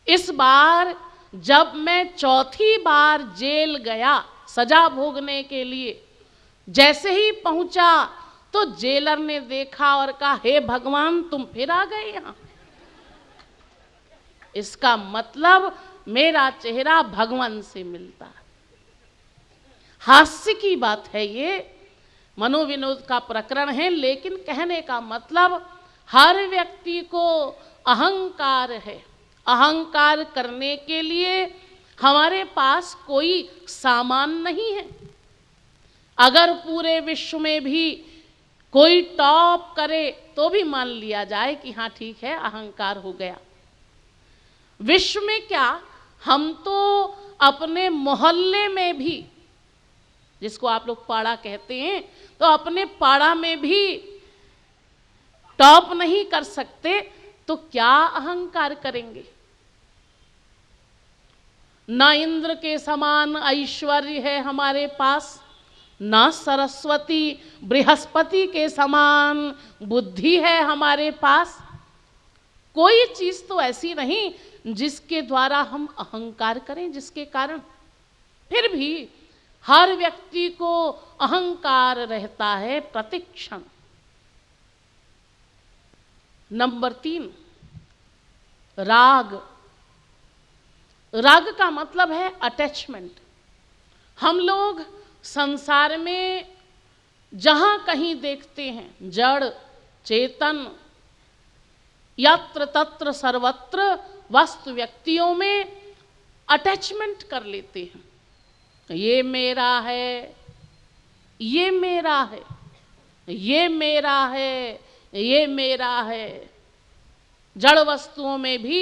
इस बार जब मैं चौथी बार जेल गया सजा भोगने के लिए, जैसे ही पहुंचा तो जेलर ने देखा और कहा हे भगवान तुम फिर आ गए यहां। इसका मतलब मेरा चेहरा भगवान से मिलता है। हास्य की बात है ये, मनोविनोद का प्रकरण है, लेकिन कहने का मतलब हर व्यक्ति को अहंकार है। अहंकार करने के लिए हमारे पास कोई सामान नहीं है। अगर पूरे विश्व में भी कोई टॉप करे तो भी मान लिया जाए कि हाँ ठीक है अहंकार हो गया। विश्व में क्या, हम तो अपने मोहल्ले में भी, जिसको आप लोग पाड़ा कहते हैं, तो अपने पाड़ा में भी टॉप नहीं कर सकते तो क्या अहंकार करेंगे। ना इंद्र के समान ऐश्वर्य है हमारे पास, ना सरस्वती बृहस्पति के समान बुद्धि है हमारे पास। कोई चीज तो ऐसी नहीं जिसके द्वारा हम अहंकार करें, जिसके कारण। फिर भी हर व्यक्ति को अहंकार रहता है प्रतिक्षण। नंबर 3, राग। राग का मतलब है अटैचमेंट। हम लोग संसार में जहां कहीं देखते हैं, जड़ चेतन यत्र तत्र सर्वत्र वस्तु व्यक्तियों में अटैचमेंट कर लेते हैं। ये मेरा है, ये मेरा है, ये मेरा है, ये मेरा है। जड़ वस्तुओं में भी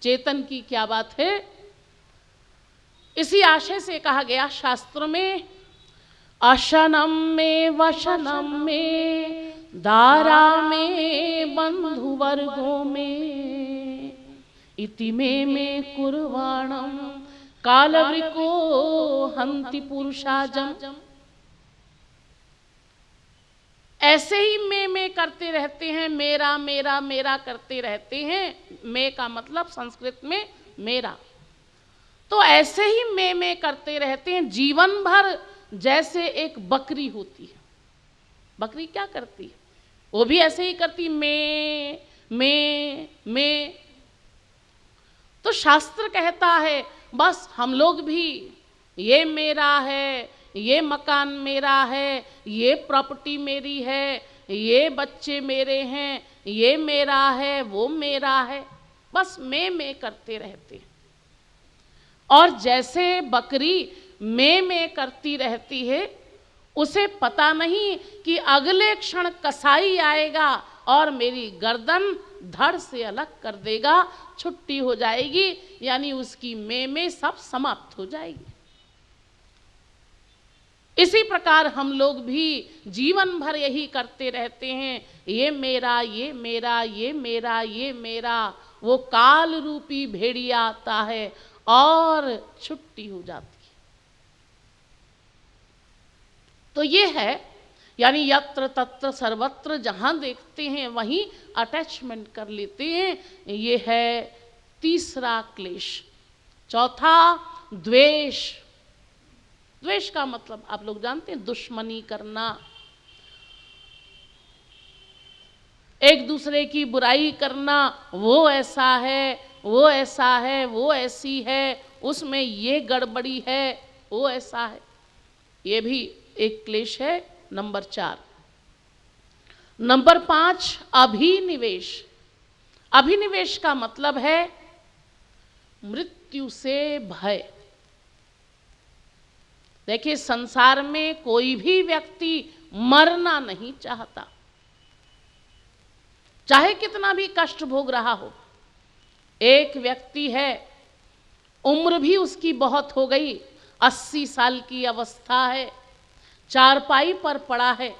चेतन की क्या बात है। इसी आशय से कहा गया शास्त्र में, अशनम में वशनम में दारा में बंधु वर्गों में इति में कुर्वाणम कालवृको हंति पुरुषाजम। ऐसे ही मैं करते रहते हैं, मेरा मेरा मेरा करते रहते हैं। मैं का मतलब संस्कृत में मेरा। तो ऐसे ही मैं करते रहते हैं जीवन भर। जैसे एक बकरी होती है, बकरी क्या करती है? वो भी ऐसे ही करती, मैं। तो शास्त्र कहता है बस हम लोग भी, ये मेरा है, ये मकान मेरा है, ये प्रॉपर्टी मेरी है, ये बच्चे मेरे हैं, ये मेरा है, वो मेरा है, बस मैं करते रहते हैं। और जैसे बकरी मैं करती रहती है, उसे पता नहीं कि अगले क्षण कसाई आएगा और मेरी गर्दन धड़ से अलग कर देगा, छुट्टी हो जाएगी, यानी उसकी में सब समाप्त हो जाएगी। इसी प्रकार हम लोग भी जीवन भर यही करते रहते हैं, ये मेरा, ये मेरा, ये मेरा, ये मेरा। वो काल रूपी भेड़िया आता है और छुट्टी हो जाती है। तो ये है, यानी यत्र तत्र सर्वत्र, जहां देखते हैं वहीं अटैचमेंट कर लेते हैं। ये है तीसरा क्लेश। चौथा द्वेष। द्वेष का मतलब आप लोग जानते हैं, दुश्मनी करना, एक दूसरे की बुराई करना। वो ऐसा है, वो ऐसा है, वो ऐसी है, उसमें ये गड़बड़ी है, वो ऐसा है। ये भी एक क्लेश है। नंबर 4। नंबर 5 अभिनिवेश। अभिनिवेश का मतलब है मृत्यु से भय। देखिए, संसार में कोई भी व्यक्ति मरना नहीं चाहता, चाहे कितना भी कष्ट भोग रहा हो। एक व्यक्ति है, उम्र भी उसकी बहुत हो गई, 80 साल की अवस्था है, चारपाई पर पड़ा है,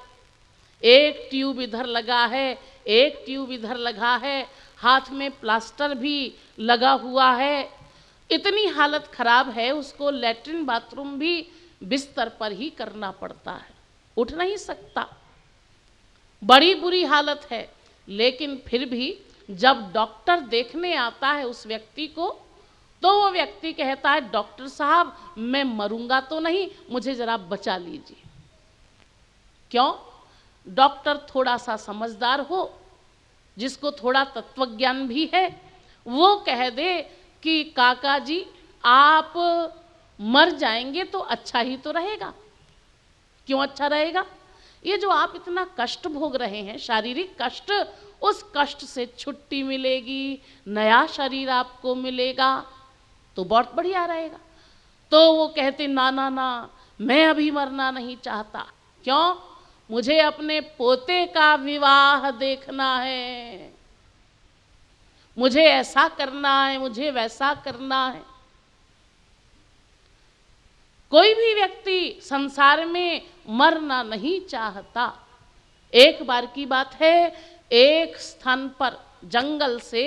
एक ट्यूब इधर लगा है, एक ट्यूब इधर लगा है, हाथ में प्लास्टर भी लगा हुआ है। इतनी हालत खराब है, उसको लैट्रिन बाथरूम भी बिस्तर पर ही करना पड़ता है, उठ नहीं सकता, बड़ी बुरी हालत है। लेकिन फिर भी जब डॉक्टर देखने आता है उस व्यक्ति को, तो वो व्यक्ति कहता है, डॉक्टर साहब मैं मरूंगा तो नहीं, मुझे जरा बचा लीजिए। क्यों? डॉक्टर थोड़ा सा समझदार हो, जिसको थोड़ा तत्वज्ञान भी है, वो कह दे कि काका जी आप मर जाएंगे तो अच्छा ही तो रहेगा। क्यों अच्छा रहेगा? ये जो आप इतना कष्ट भोग रहे हैं, शारीरिक कष्ट, उस कष्ट से छुट्टी मिलेगी, नया शरीर आपको मिलेगा, तो बहुत बढ़िया रहेगा। तो वो कहते ना ना ना, मैं अभी मरना नहीं चाहता। क्यों? मुझे अपने पोते का विवाह देखना है, मुझे ऐसा करना है, मुझे वैसा करना है। कोई भी व्यक्ति संसार में मरना नहीं चाहता। एक बार की बात है, एक स्थान पर जंगल से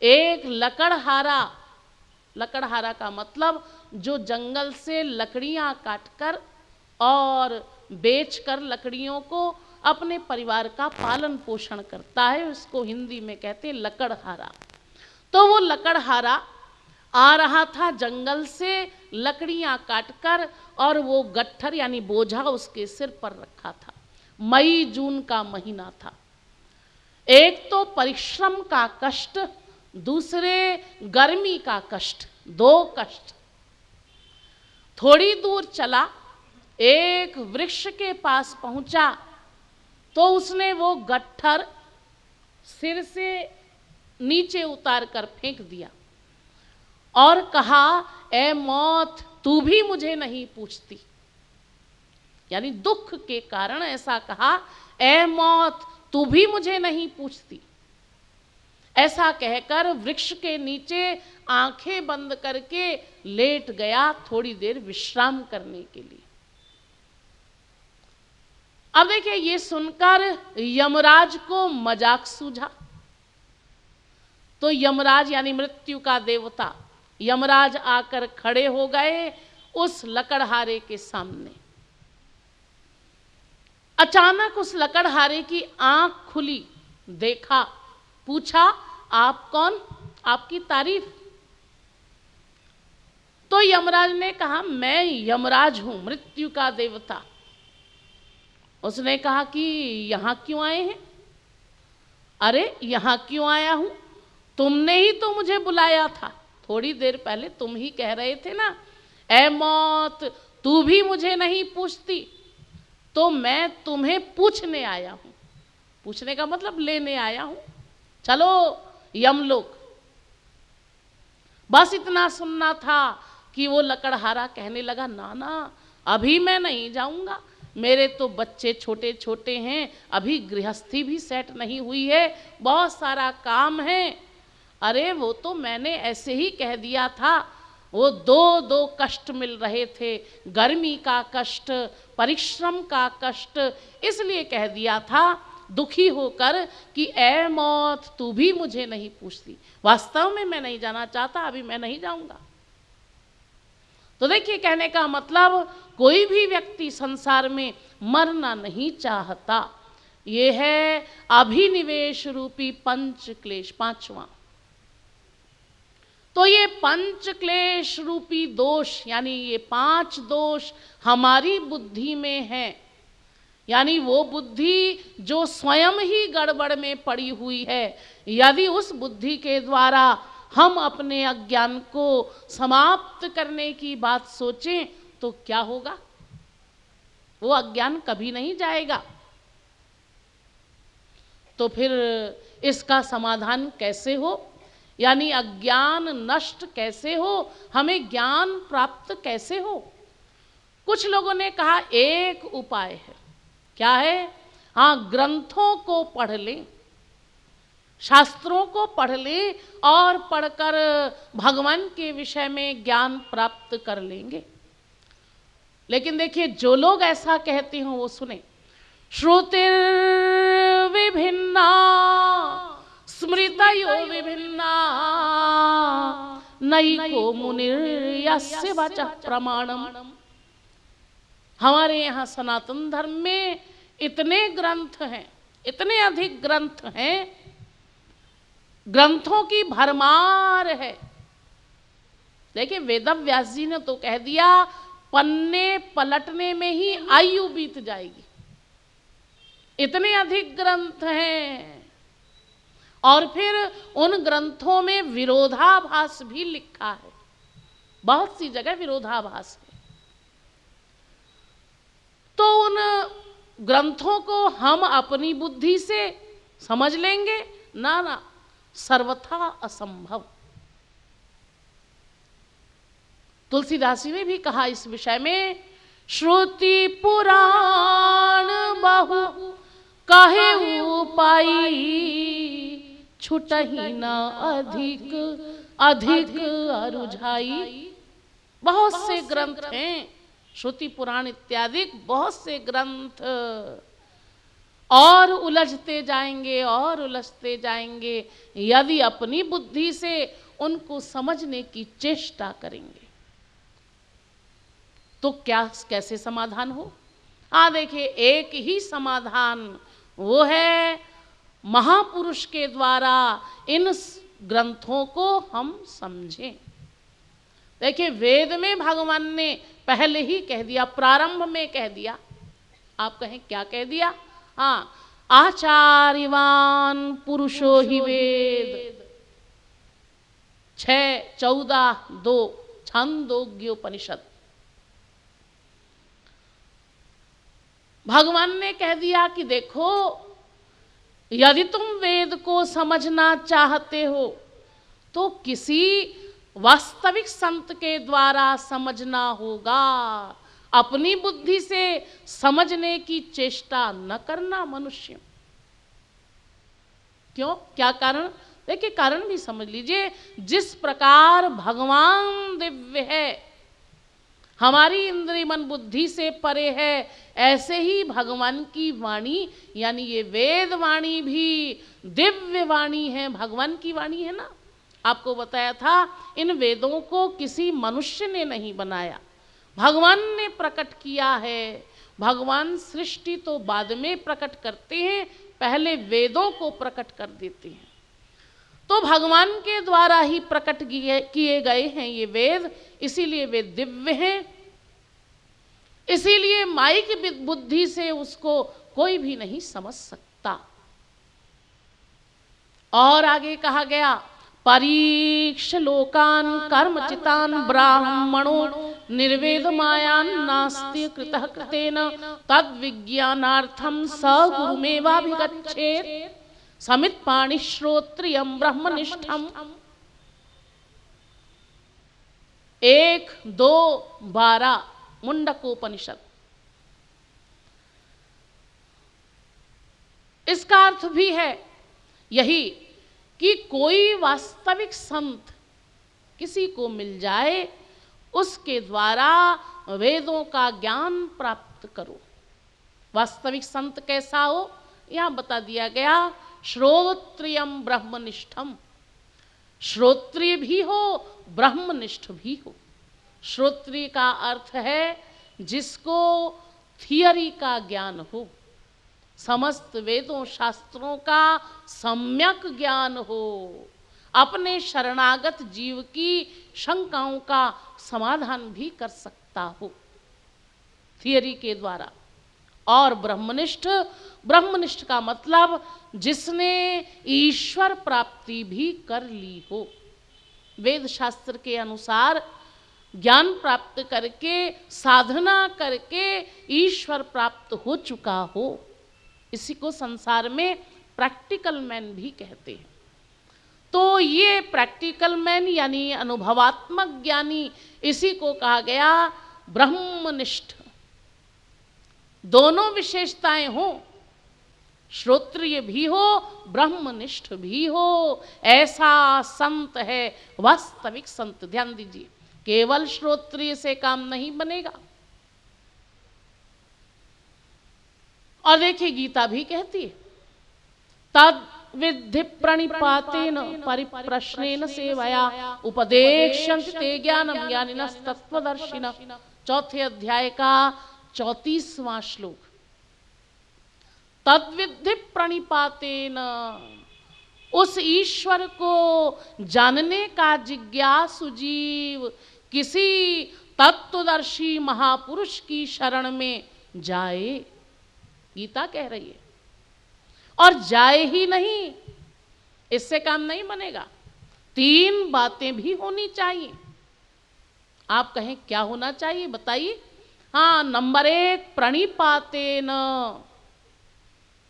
एक लकड़हारा, लकड़हारा का मतलब जो जंगल से लकड़ियां काटकर और बेचकर लकड़ियों को अपने परिवार का पालन पोषण करता है, उसको हिंदी में कहते हैं लकड़हारा। तो वो लकड़हारा आ रहा था जंगल से लकड़ियां काटकर, और वो गट्ठर यानी बोझा उसके सिर पर रखा था। मई जून का महीना था। एक तो परिश्रम का कष्ट, दूसरे गर्मी का कष्ट, दो कष्ट। थोड़ी दूर चला, एक वृक्ष के पास पहुंचा, तो उसने वो गट्ठर सिर से नीचे उतार कर फेंक दिया और कहा, ए मौत तू भी मुझे नहीं पूछती। यानी दुख के कारण ऐसा कहा, ए मौत तू भी मुझे नहीं पूछती। ऐसा कहकर वृक्ष के नीचे आंखें बंद करके लेट गया थोड़ी देर विश्राम करने के लिए। अब देखिए, ये सुनकर यमराज को मजाक सूझा। तो यमराज यानी मृत्यु का देवता यमराज आकर खड़े हो गए उस लकड़हारे के सामने। अचानक उस लकड़हारे की आंख खुली, देखा, पूछा, आप कौन, आपकी तारीफ। तो यमराज ने कहा, मैं यमराज हूं, मृत्यु का देवता। उसने कहा कि यहां क्यों आए हैं? अरे यहां क्यों आया हूं, तुमने ही तो मुझे बुलाया था, थोड़ी देर पहले तुम ही कह रहे थे ना, ऐ मौत तू भी मुझे नहीं पूछती, तो मैं तुम्हें पूछने आया हूं। पूछने का मतलब लेने आया हूं, चलो यमलोक। बस इतना सुनना था कि वो लकड़हारा कहने लगा, ना ना अभी मैं नहीं जाऊंगा, मेरे तो बच्चे छोटे छोटे हैं, अभी गृहस्थी भी सेट नहीं हुई है, बहुत सारा काम है। अरे वो तो मैंने ऐसे ही कह दिया था, वो दो दो कष्ट मिल रहे थे, गर्मी का कष्ट, परिश्रम का कष्ट, इसलिए कह दिया था दुखी होकर कि ऐ मौत तू भी मुझे नहीं पूछती। वास्तव में मैं नहीं जाना चाहता, अभी मैं नहीं जाऊंगा। तो देखिए, कहने का मतलब कोई भी व्यक्ति संसार में मरना नहीं चाहता। ये है अभिनिवेश रूपी पंच क्लेश, पांचवा। तो ये पंच क्लेश रूपी दोष, यानी ये 5 दोष हमारी बुद्धि में है, यानी वो बुद्धि जो स्वयं ही गड़बड़ में पड़ी हुई है। यदि उस बुद्धि के द्वारा हम अपने अज्ञान को समाप्त करने की बात सोचें तो क्या होगा? वो अज्ञान कभी नहीं जाएगा। तो फिर इसका समाधान कैसे हो, यानी अज्ञान नष्ट कैसे हो, हमें ज्ञान प्राप्त कैसे हो? कुछ लोगों ने कहा एक उपाय है। क्या है? हाँ, ग्रंथों को पढ़ लें, शास्त्रों को पढ़ लें और पढ़कर भगवान के विषय में ज्ञान प्राप्त कर लेंगे। लेकिन देखिए, जो लोग ऐसा कहते हो वो सुने। श्रुतिर विभिन्ना स्मृतयो विभिन्ना नैको मुनिर्यस्य वचः प्रमाणम। हमारे यहाँ सनातन धर्म में इतने ग्रंथ हैं, इतने अधिक ग्रंथ हैं, ग्रंथों की भरमार है। देखिए, वेदव्यास जी ने तो कह दिया, पन्ने पलटने में ही आयु बीत जाएगी, इतने अधिक ग्रंथ हैं। और फिर उन ग्रंथों में विरोधाभास भी लिखा है, बहुत सी जगह विरोधाभास है। तो उन ग्रंथों को हम अपनी बुद्धि से समझ लेंगे? ना ना, सर्वथा असंभव। तुलसीदास जी ने भी कहा इस विषय में, श्रुति पुराण बहु कहे उपाई छुटहि न अधिक अधिक अरुझाई। बहुत से ग्रंथ हैं, श्रुति पुराण इत्यादि बहुत से ग्रंथ, और उलझते जाएंगे और उलझते जाएंगे यदि अपनी बुद्धि से उनको समझने की चेष्टा करेंगे। तो क्या कैसे समाधान हो? देखिए, एक ही समाधान, वो है महापुरुष के द्वारा इन ग्रंथों को हम समझें। देखिए, वेद में भगवान ने पहले ही कह दिया, प्रारंभ में कह दिया। आप कहें क्या कह दिया? हाँ, आचार्यवान पुरुषो ही वेद, 6:14-2 छांदोग्योपनिषद। भगवान ने कह दिया कि देखो, यदि तुम वेद को समझना चाहते हो तो किसी वास्तविक संत के द्वारा समझना होगा, अपनी बुद्धि से समझने की चेष्टा न करना मनुष्य। क्यों? क्या कारण? देखिए, कारण भी समझ लीजिए। जिस प्रकार भगवान दिव्य है, हमारी इंद्रिय मन बुद्धि से परे है, ऐसे ही भगवान की वाणी, यानी ये वेद वाणी भी दिव्य वाणी है, भगवान की वाणी है ना। आपको बताया था, इन वेदों को किसी मनुष्य ने नहीं बनाया, भगवान ने प्रकट किया है। भगवान सृष्टि तो बाद में प्रकट करते हैं, पहले वेदों को प्रकट कर देते हैं। तो भगवान के द्वारा ही प्रकट किए गए हैं ये वेद, इसीलिए वे दिव्य हैं। इसीलिए माइक बुद्धि से उसको कोई भी नहीं समझ सकता। और आगे कहा गया, परीक्ष लोकान कर्मचितान ब्राह्मणो निर्वेद मायान नास्ति कृतः कृतेन तद विज्ञानार्थम स गुरुमेवाभिगच्छेत् समित पाणि श्रोत्रियम ब्रह्मनिष्ठम। 1-2-12 मुंडकोपनिषद। इसका अर्थ भी है यही कि कोई वास्तविक संत किसी को मिल जाए, उसके द्वारा वेदों का ज्ञान प्राप्त करो। वास्तविक संत कैसा हो, यहां बता दिया गया, श्रोत्रियम ब्रह्मनिष्ठम। श्रोत्रिय भी हो, ब्रह्मनिष्ठ भी हो। श्रोत्रिय का अर्थ है जिसको थियरी का ज्ञान हो, समस्त वेदों शास्त्रों का सम्यक ज्ञान हो, अपने शरणागत जीव की शंकाओं का समाधान भी कर सकता हो थियरी के द्वारा। और ब्रह्मनिष्ठ, ब्रह्मनिष्ठ का मतलब जिसने ईश्वर प्राप्ति भी कर ली हो, वेद शास्त्र के अनुसार ज्ञान प्राप्त करके साधना करके ईश्वर प्राप्त हो चुका हो, इसी को संसार में प्रैक्टिकल मैन भी कहते हैं। तो ये प्रैक्टिकल मैन यानी अनुभवात्मक ज्ञानी, इसी को कहा गया ब्रह्मनिष्ठ। दोनों विशेषताएं हो, श्रोत्रिय भी हो, ब्रह्मनिष्ठ भी हो, ऐसा संत है वास्तविक संत। ध्यान दीजिए, केवल श्रोत्रिय से काम नहीं बनेगा। और देखिए गीता भी कहती है, तद विद्धि प्रणिपातेन परिप्रश्नेन सेवया उपदेक्ष्यन्ति ते ज्ञानम ज्ञानिनस्तत्त्वदर्शिनः। 4 अध्याय का 34वां श्लोक। तद्विद्धि प्रणिपातेन, उस ईश्वर को जानने का जिज्ञासु जीव किसी तत्वदर्शी महापुरुष की शरण में जाए, गीता कह रही है। और जाए ही नहीं, इससे काम नहीं बनेगा, 3 बातें भी होनी चाहिए। आप कहें क्या होना चाहिए, बताइए। हाँ, नंबर 1 प्रणिपातेन।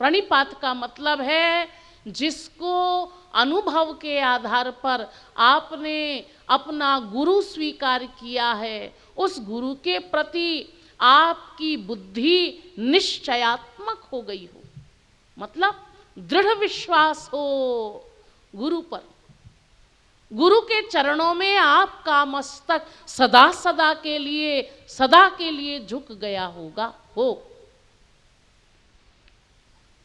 प्रणिपात का मतलब है जिसको अनुभव के आधार पर आपने अपना गुरु स्वीकार किया है, उस गुरु के प्रति आपकी बुद्धि निश्चयात्मक हो गई हो, मतलब दृढ़ विश्वास हो गुरु पर। गुरु के चरणों में आपका मस्तक सदा सदा के लिए झुक गया होगा हो।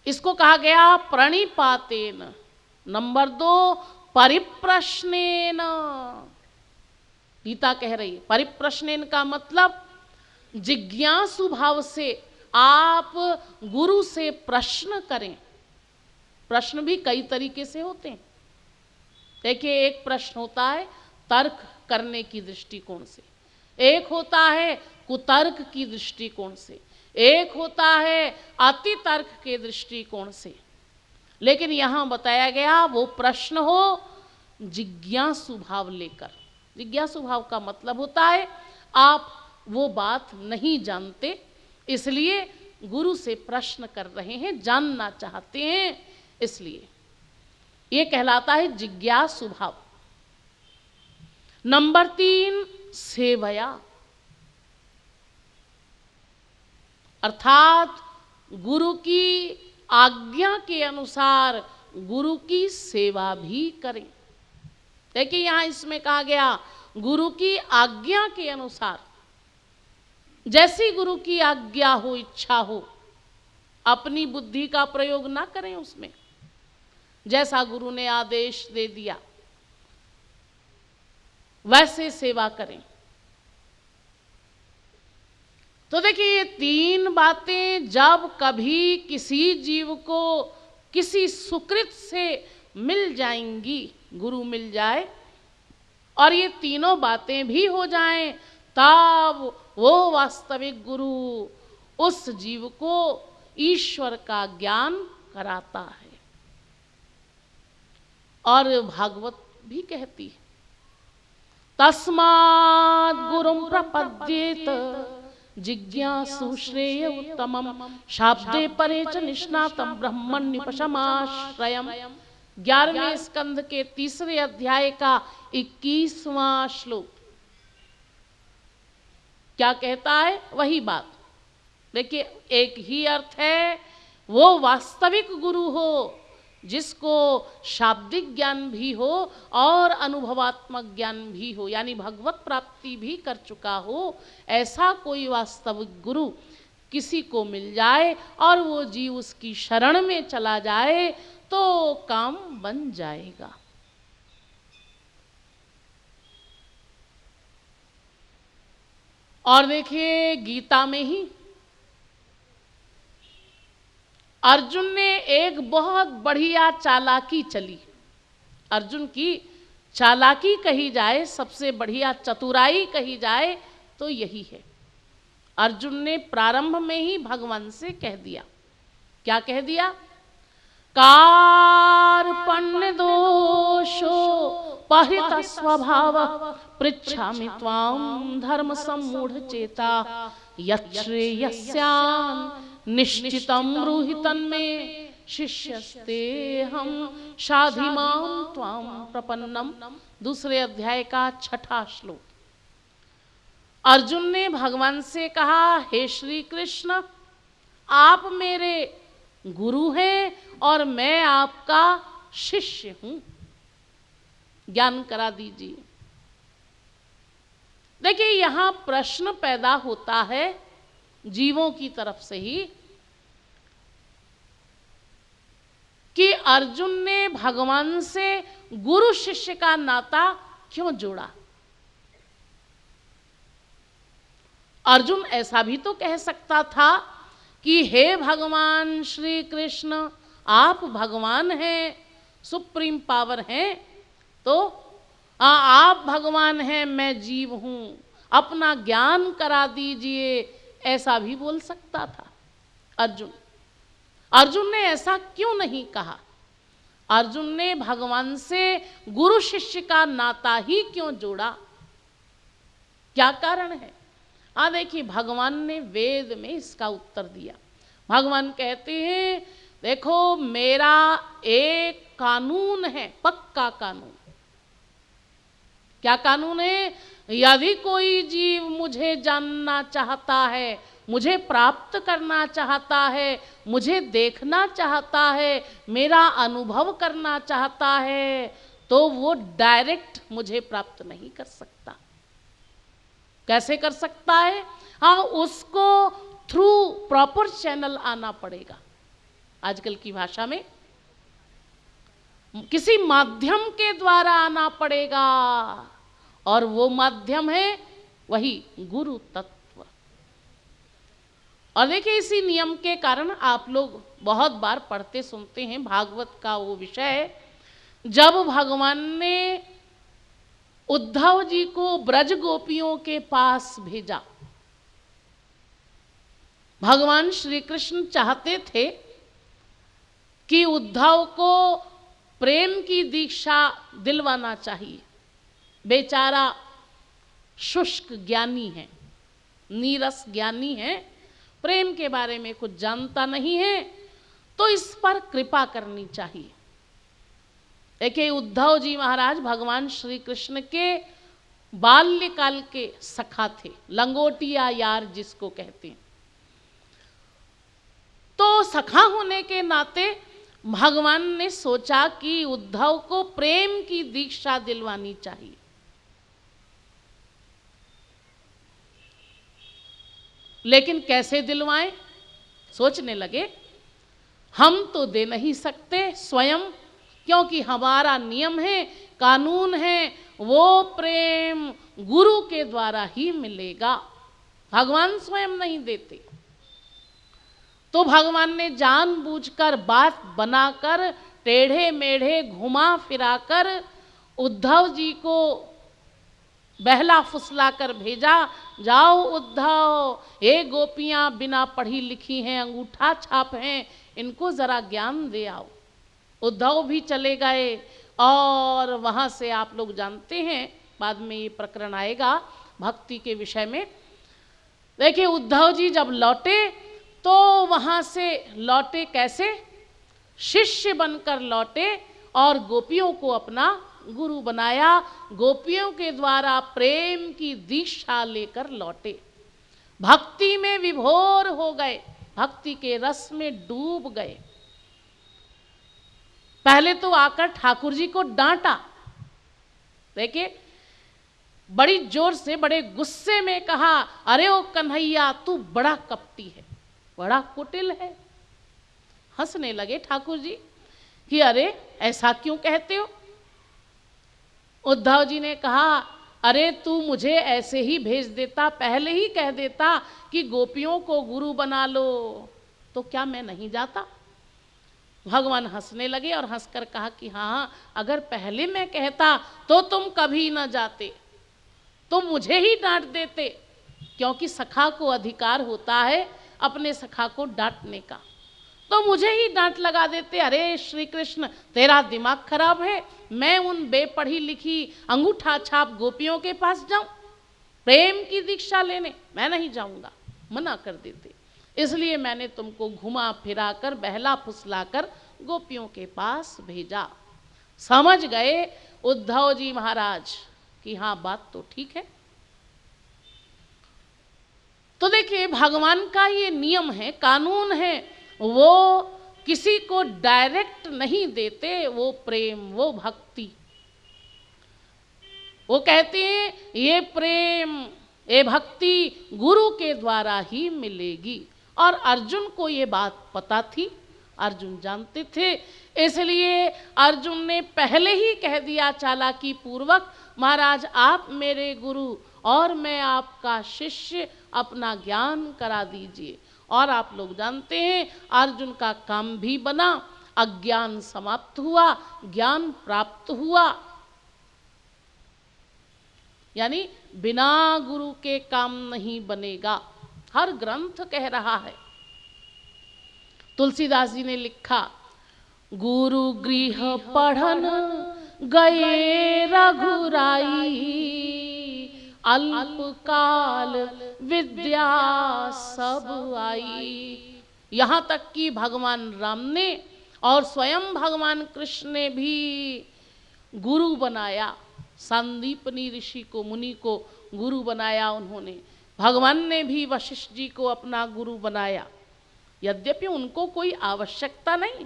इसको कहा गया प्रणिपातेन। नंबर 2 परिप्रश्नेन। गीता कह रही है परिप्रश्नेन का मतलब जिज्ञासु भाव से आप गुरु से प्रश्न करें। प्रश्न भी कई तरीके से होते हैं। देखिए, एक प्रश्न होता है तर्क करने की दृष्टिकोण से, एक होता है कुतर्क की दृष्टिकोण से, एक होता है अति तर्क के दृष्टिकोण से। लेकिन यहां बताया गया वो प्रश्न हो जिज्ञासु भाव लेकर। जिज्ञासु भाव का मतलब होता है आप वो बात नहीं जानते, इसलिए गुरु से प्रश्न कर रहे हैं, जानना चाहते हैं, इसलिए ये कहलाता है जिज्ञासु भाव। नंबर 3 सेवया, अर्थात गुरु की आज्ञा के अनुसार गुरु की सेवा भी करें। देखिए यहां इसमें कहा गया गुरु की आज्ञा के अनुसार, जैसी गुरु की आज्ञा हो, इच्छा हो, अपनी बुद्धि का प्रयोग ना करें उसमें। जैसा गुरु ने आदेश दे दिया वैसे सेवा करें। तो देखिए ये तीन बातें जब कभी किसी जीव को किसी सुकृत से मिल जाएंगी, गुरु मिल जाए और ये तीनों बातें भी हो जाएं, तब वो वास्तविक गुरु उस जीव को ईश्वर का ज्ञान कराता है। और भागवत भी कहती है, तस्मात् गुरुं प्रपद्येत जिज्ञासु श्रेय उत्तमम शाब्दे परे च निष्णातं ब्रह्मण्युपशमाश्रयम्। 11वें स्कंध के 3 अध्याय का 21वां श्लोक क्या कहता है? वही बात। देखिए एक ही अर्थ है, वो वास्तविक गुरु हो जिसको शाब्दिक ज्ञान भी हो और अनुभवात्मक ज्ञान भी हो, यानी भगवत प्राप्ति भी कर चुका हो, ऐसा कोई वास्तविक गुरु किसी को मिल जाए और वो जीव उसकी शरण में चला जाए तो काम बन जाएगा। और देखिए गीता में ही अर्जुन ने एक बहुत बढ़िया चालाकी चली। अर्जुन की चालाकी कही जाए, सबसे बढ़िया चतुराई कही जाए तो यही है। अर्जुन ने प्रारंभ में ही भगवान से कह दिया, क्या कह दिया? कार्पण्य दोषो परित स्वभाव पृच्छामि त्वां धर्म सम्मूढ़ चेता यश्रेयस्यान् निश्चितं ब्रूहि तन्मे शिष्यस्ते हम शाधिमां त्वां प्रपन्नम। 2 अध्याय का 6वां श्लोक। अर्जुन ने भगवान से कहा, हे श्री कृष्ण, आप मेरे गुरु हैं और मैं आपका शिष्य हूं, ज्ञान करा दीजिए। देखिए यहां प्रश्न पैदा होता है जीवों की तरफ से ही कि अर्जुन ने भगवान से गुरु शिष्य का नाता क्यों जोड़ा। अर्जुन ऐसा भी तो कह सकता था कि हे भगवान श्री कृष्ण, आप भगवान हैं, सुप्रीम पावर हैं, तो आप भगवान हैं, मैं जीव हूं, अपना ज्ञान करा दीजिए, ऐसा भी बोल सकता था अर्जुन। अर्जुन ने ऐसा क्यों नहीं कहा? अर्जुन ने भगवान से गुरु शिष्य का नाता ही क्यों जोड़ा? क्या कारण है? देखिए भगवान ने वेद में इसका उत्तर दिया। भगवान कहते हैं, देखो मेरा एक कानून है, पक्का कानून। क्या कानून है? यदि कोई जीव मुझे जानना चाहता है, मुझे प्राप्त करना चाहता है, मुझे देखना चाहता है, मेरा अनुभव करना चाहता है, तो वो डायरेक्ट मुझे प्राप्त नहीं कर सकता। कैसे कर सकता है? उसको थ्रू प्रॉपर चैनल आना पड़ेगा। आजकल की भाषा में किसी माध्यम के द्वारा आना पड़ेगा, और वो माध्यम है वही गुरु तत्व। और देखिए इसी नियम के कारण आप लोग बहुत बार पढ़ते सुनते हैं भागवत का वो विषय, जब भगवान ने उद्धव जी को ब्रज गोपियों के पास भेजा। भगवान श्री कृष्ण चाहते थे कि उद्धव को प्रेम की दीक्षा दिलवाना चाहिए। बेचारा शुष्क ज्ञानी है, नीरस ज्ञानी है, प्रेम के बारे में कुछ जानता नहीं है, तो इस पर कृपा करनी चाहिए। देखिए उद्धव जी महाराज भगवान श्री कृष्ण के बाल्यकाल के सखा थे, लंगोटिया यार जिसको कहते हैं। तो सखा होने के नाते भगवान ने सोचा कि उद्धव को प्रेम की दीक्षा दिलवानी चाहिए। लेकिन कैसे दिलवाएं? सोचने लगे, हम तो दे नहीं सकते स्वयं, क्योंकि हमारा नियम है, कानून है, वो प्रेम गुरु के द्वारा ही मिलेगा। भगवान स्वयं नहीं देते। तो भगवान ने जानबूझकर बात बनाकर टेढ़े मेढ़े घुमा फिराकर उद्धव जी को बहला फुसला कर भेजा, जाओ उद्धव, ये गोपियां बिना पढ़ी लिखी हैं, अंगूठा छाप हैं, इनको जरा ज्ञान दे आओ। उद्धव भी चले गए और वहां से आप लोग जानते हैं, बाद में ये प्रकरण आएगा भक्ति के विषय में। देखिए उद्धव जी जब लौटे तो वहां से लौटे कैसे, शिष्य बनकर लौटे और गोपियों को अपना गुरु बनाया, गोपियों के द्वारा प्रेम की दीक्षा लेकर लौटे, भक्ति में विभोर हो गए, भक्ति के रस में डूब गए। पहले तो आकर ठाकुर जी को डांटा, देखिए बड़ी जोर से बड़े गुस्से में कहा, अरे ओ कन्हैया तू बड़ा कपटी है, बड़ा कुटिल है। हंसने लगे ठाकुर जी कि अरे ऐसा क्यों कहते हो। उद्धव जी ने कहा, अरे तू मुझे ऐसे ही भेज देता, पहले ही कह देता कि गोपियों को गुरु बना लो, तो क्या मैं नहीं जाता। भगवान हंसने लगे और हंसकर कहा कि हाँ, अगर पहले मैं कहता तो तुम कभी न जाते, तुम मुझे ही डांट देते, क्योंकि सखा को अधिकार होता है अपने सखा को डांटने का, तो मुझे ही डांट लगा देते। अरे श्री कृष्ण तेरा दिमाग खराब है, मैं उन बेपढ़ी लिखी अंगूठा छाप गोपियों के पास जाऊं प्रेम की दीक्षा लेने, मैं नहीं जाऊंगा, मना कर देते। इसलिए मैंने तुमको घुमा फिरा कर बहला फुसला कर गोपियों के पास भेजा। समझ गए उद्धव जी महाराज कि हाँ बात तो ठीक है। तो देखिए भगवान का ये नियम है, कानून है, वो किसी को डायरेक्ट नहीं देते वो प्रेम, वो भक्ति। वो कहते हैं ये प्रेम, ये भक्ति गुरु के द्वारा ही मिलेगी। और अर्जुन को ये बात पता थी, अर्जुन जानते थे, इसलिए अर्जुन ने पहले ही कह दिया चालाकी पूर्वक, महाराज आप मेरे गुरु और मैं आपका शिष्य, अपना ज्ञान करा दीजिए। और आप लोग जानते हैं अर्जुन का काम भी बना, अज्ञान समाप्त हुआ, ज्ञान प्राप्त हुआ। यानी बिना गुरु के काम नहीं बनेगा, हर ग्रंथ कह रहा है। तुलसीदास जी ने लिखा, गुरु गृह पढ़न गए रघुराई, अल्पकाल विद्या सब आई। यहाँ तक कि भगवान राम ने और स्वयं भगवान कृष्ण ने भी गुरु बनाया, संदीपनी ऋषि को, मुनि को गुरु बनाया उन्होंने। भगवान ने भी वशिष्ठ जी को अपना गुरु बनाया, यद्यपि उनको कोई आवश्यकता नहीं।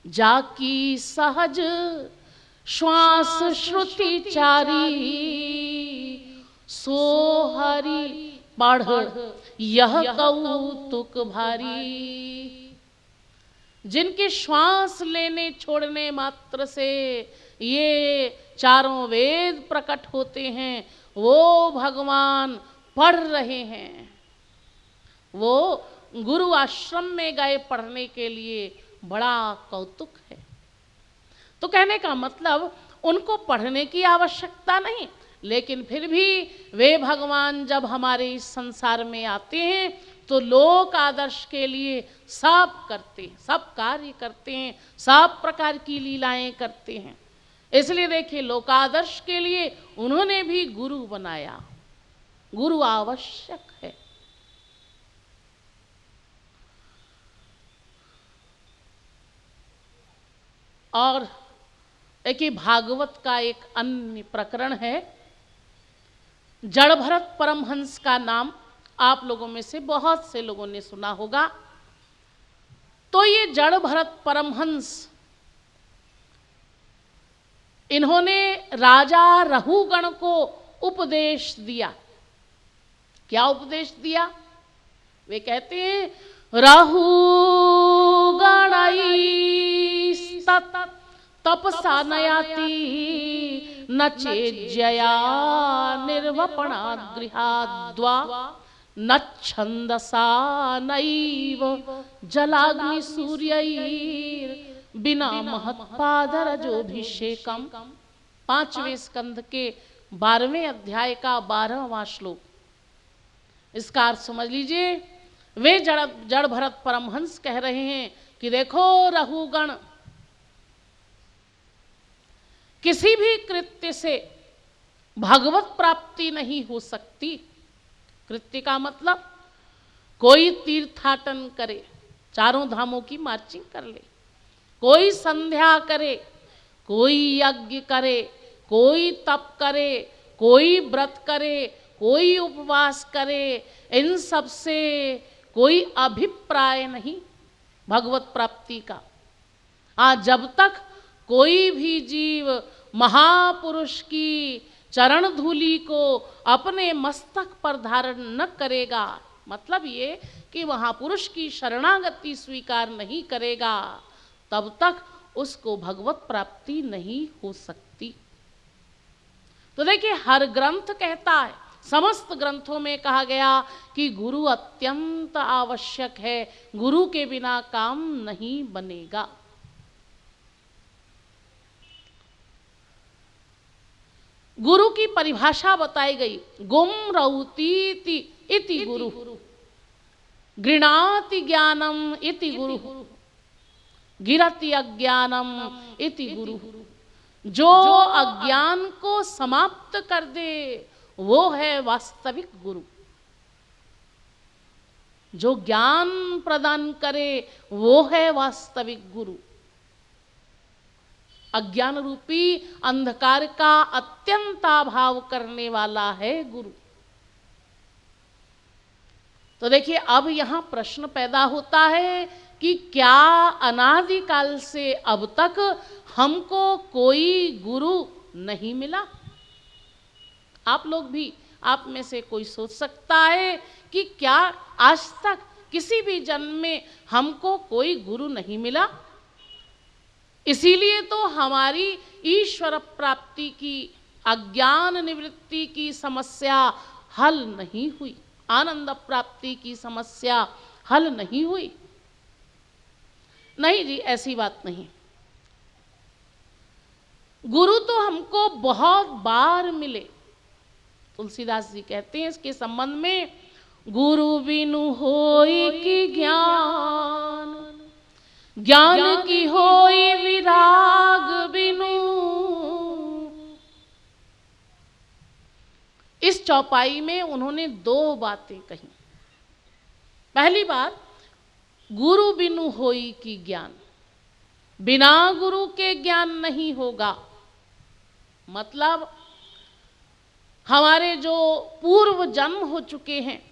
जाकी सहज श्वास श्रुति चारी, सो हरि पढ़ यह कौतुक भारी। जिनके श्वास लेने छोड़ने मात्र से ये चारों वेद प्रकट होते हैं, वो भगवान पढ़ रहे हैं। वो गुरु आश्रम में गए पढ़ने के लिए, बड़ा कौतुक है। तो कहने का मतलब उनको पढ़ने की आवश्यकता नहीं, लेकिन फिर भी वे भगवान जब हमारे इस संसार में आते हैं तो लोक आदर्श के लिए सब करते हैं, सब कार्य करते हैं, सब प्रकार की लीलाएं करते हैं। इसलिए देखिए लोकादर्श के लिए उन्होंने भी गुरु बनाया, गुरु आवश्यक है। और एक ही भागवत का एक अन्य प्रकरण है, जड़ भरत परमहंस का नाम आप लोगों में से बहुत से लोगों ने सुना होगा। तो ये जड़ भरत परमहंस, इन्होंने राजा रहुगण को उपदेश दिया। क्या उपदेश दिया? वे कहते हैं, रहुगण तपसा नयाति न चेज्यया निर्वपणा गृहाद्वा न छंदसा नैव जलाग्नि सूर्यैर बिना महत्पादरजोभिषेकम। 5वें स्कंध के 12वें अध्याय का 12वां श्लोक। इसका अर्थ समझ लीजिए। वे जड़ भरत परमहंस कह रहे हैं कि देखो रहुगण, किसी भी कृत्य से भगवत प्राप्ति नहीं हो सकती। कृत्य का मतलब कोई तीर्थाटन करे, 4 धामों की मार्चिंग कर ले, कोई संध्या करे, कोई यज्ञ करे, कोई तप करे, कोई व्रत करे, कोई उपवास करे, इन सब से कोई अभिप्राय नहीं भगवत प्राप्ति का। जब तक कोई भी जीव महापुरुष की चरण धूलि को अपने मस्तक पर धारण न करेगा, मतलब ये कि महापुरुष की शरणागति स्वीकार नहीं करेगा, तब तक उसको भगवत प्राप्ति नहीं हो सकती। तो देखिए, हर ग्रंथ कहता है, समस्त ग्रंथों में कहा गया कि गुरु अत्यंत आवश्यक है, गुरु के बिना काम नहीं बनेगा। गुरु की परिभाषा बताई गई, गुम रौतीति इति गुरु, गृणाति ज्ञानम इति गुरु, गिरति अज्ञानम इति गुरु। जो अज्ञान को समाप्त कर दे वो है वास्तविक गुरु। जो ज्ञान प्रदान करे वो है वास्तविक गुरु। अज्ञान रूपी अंधकार का अत्यंताभाव करने वाला है गुरु। तो देखिए, अब यहां प्रश्न पैदा होता है कि क्या अनादिकाल से अब तक हमको कोई गुरु नहीं मिला? आप लोग भी, आप में से कोई सोच सकता है कि क्या आज तक किसी भी जन्म में हमको कोई गुरु नहीं मिला? इसीलिए तो हमारी ईश्वर प्राप्ति की, अज्ञान निवृत्ति की समस्या हल नहीं हुई, आनंद प्राप्ति की समस्या हल नहीं हुई। नहीं जी, ऐसी बात नहीं। गुरु तो हमको बहुत बार मिले। तुलसीदास जी कहते हैं इसके संबंध में, गुरु बिनु होई की ज्ञान, ज्ञान की होई विराग बिनु। इस चौपाई में उन्होंने 2 बातें कही। पहली बात, गुरु बिनु होई की ज्ञान, बिना गुरु के ज्ञान नहीं होगा। मतलब हमारे जो पूर्व जन्म हो चुके हैं,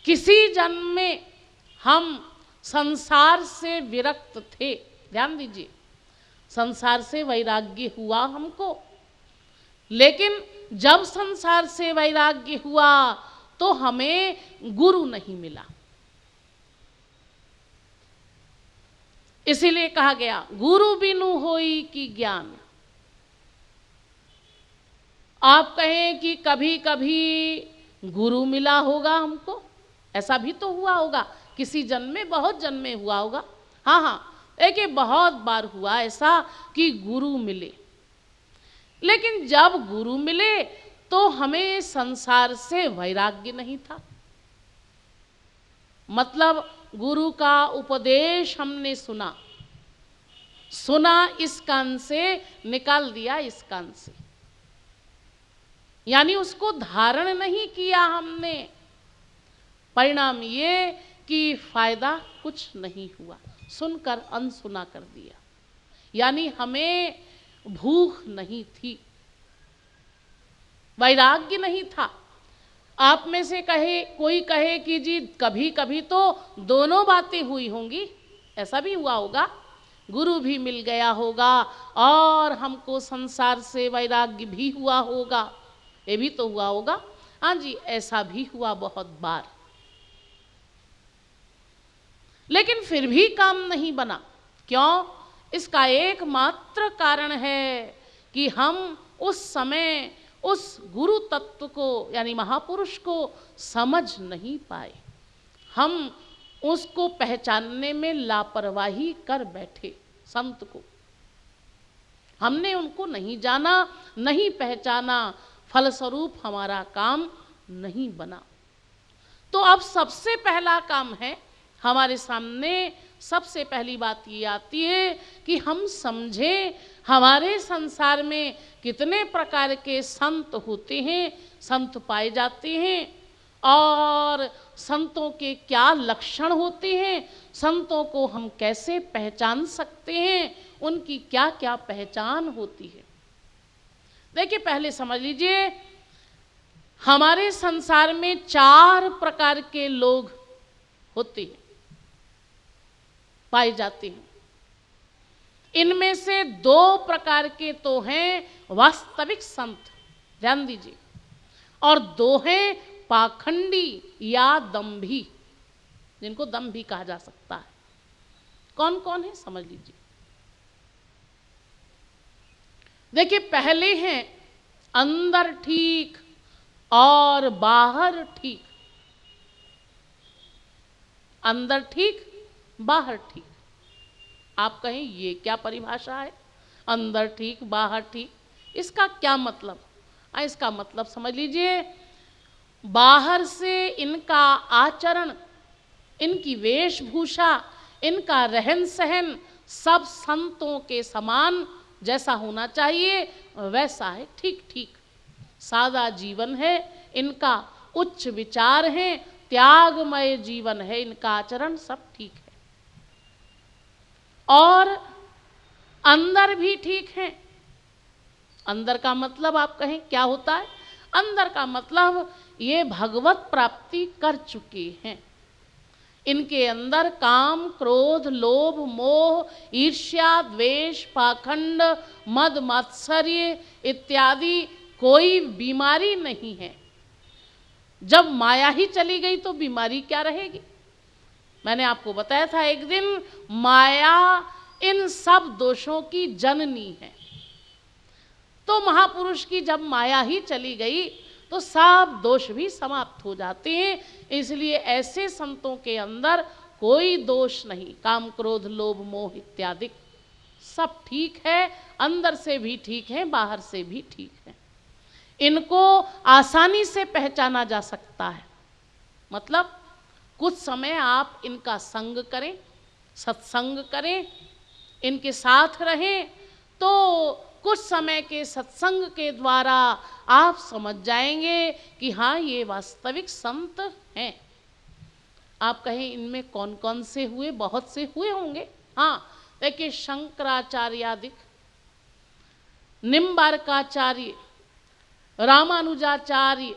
किसी जन्म में हम संसार से विरक्त थे। ध्यान दीजिए, संसार से वैराग्य हुआ हमको, लेकिन जब संसार से वैराग्य हुआ तो हमें गुरु नहीं मिला। इसीलिए कहा गया, गुरु बिनु होई की ज्ञान। आप कहें कि कभी कभी गुरु मिला होगा हमको, ऐसा भी तो हुआ होगा, किसी जन्म में, बहुत जन्म में हुआ होगा। हाँ हाँ, देखिए, बहुत बार हुआ ऐसा कि गुरु मिले। लेकिन जब गुरु मिले तो हमें संसार से वैराग्य नहीं था। मतलब गुरु का उपदेश हमने सुना इस कान से, निकाल दिया इस कान से, यानी उसको धारण नहीं किया हमने। परिणाम ये कि फायदा कुछ नहीं हुआ, सुनकर अनसुना कर दिया। यानी हमें भूख नहीं थी, वैराग्य नहीं था। आप में से कोई कहे कि जी कभी कभी तो दोनों बातें हुई होंगी, ऐसा भी हुआ होगा, गुरु भी मिल गया होगा और हमको संसार से वैराग्य भी हुआ होगा, ये भी तो हुआ होगा। हाँ जी, ऐसा भी हुआ बहुत बार। लेकिन फिर भी काम नहीं बना। क्यों? इसका एकमात्र कारण है कि हम उस समय उस गुरु तत्व को यानी महापुरुष को समझ नहीं पाए, हम उसको पहचानने में लापरवाही कर बैठे। संत को हमने उनको नहीं जाना, नहीं पहचाना, फलस्वरूप हमारा काम नहीं बना। तो अब सबसे पहला काम है, हमारे सामने सबसे पहली बात ये आती है कि हम समझें हमारे संसार में कितने प्रकार के संत होते हैं, संत पाए जाते हैं, और संतों के क्या लक्षण होते हैं, संतों को हम कैसे पहचान सकते हैं, उनकी क्या क्या पहचान होती है। देखिए, पहले समझ लीजिए, हमारे संसार में 4 प्रकार के लोग होते हैं, पाए जाते हैं। इनमें से 2 प्रकार के तो हैं वास्तविक संत, ध्यान दीजिए, और 2 हैं पाखंडी या दंभी, जिनको दंभी कहा जा सकता है। कौन कौन है समझ लीजिए। देखिए, पहले हैं अंदर ठीक और बाहर ठीक। अंदर ठीक, बाहर ठीक। आप कहें ये क्या परिभाषा है, अंदर ठीक बाहर ठीक, इसका क्या मतलब? इसका मतलब समझ लीजिए, बाहर से इनका आचरण, इनकी वेशभूषा, इनका रहन सहन सब संतों के समान जैसा होना चाहिए वैसा है, ठीक ठीक। सादा जीवन है इनका, उच्च विचार है, त्यागमय जीवन है इनका, आचरण सब ठीक है। और अंदर भी ठीक है। अंदर का मतलब आप कहें क्या होता है? अंदर का मतलब ये भगवत प्राप्ति कर चुके हैं। इनके अंदर काम, क्रोध, लोभ, मोह, ईर्ष्या, द्वेष, पाखंड, मद, मात्सर्य इत्यादि कोई बीमारी नहीं है। जब माया ही चली गई तो बीमारी क्या रहेगी? मैंने आपको बताया था एक दिन, माया इन सब दोषों की जननी है। तो महापुरुष की जब माया ही चली गई तो सब दोष भी समाप्त हो जाते हैं। इसलिए ऐसे संतों के अंदर कोई दोष नहीं, काम, क्रोध, लोभ, मोह इत्यादि सब ठीक है, अंदर से भी ठीक है, बाहर से भी ठीक है। इनको आसानी से पहचाना जा सकता है। मतलब कुछ समय आप इनका संग करें, सत्संग करें, इनके साथ रहें, तो कुछ समय के सत्संग के द्वारा आप समझ जाएंगे कि हाँ, ये वास्तविक संत हैं। आप कहें इनमें कौन कौन से हुए? बहुत से हुए होंगे। हाँ, देखिए, शंकराचार्यादिक, निम्बारकाचार्य, रामानुजाचार्य,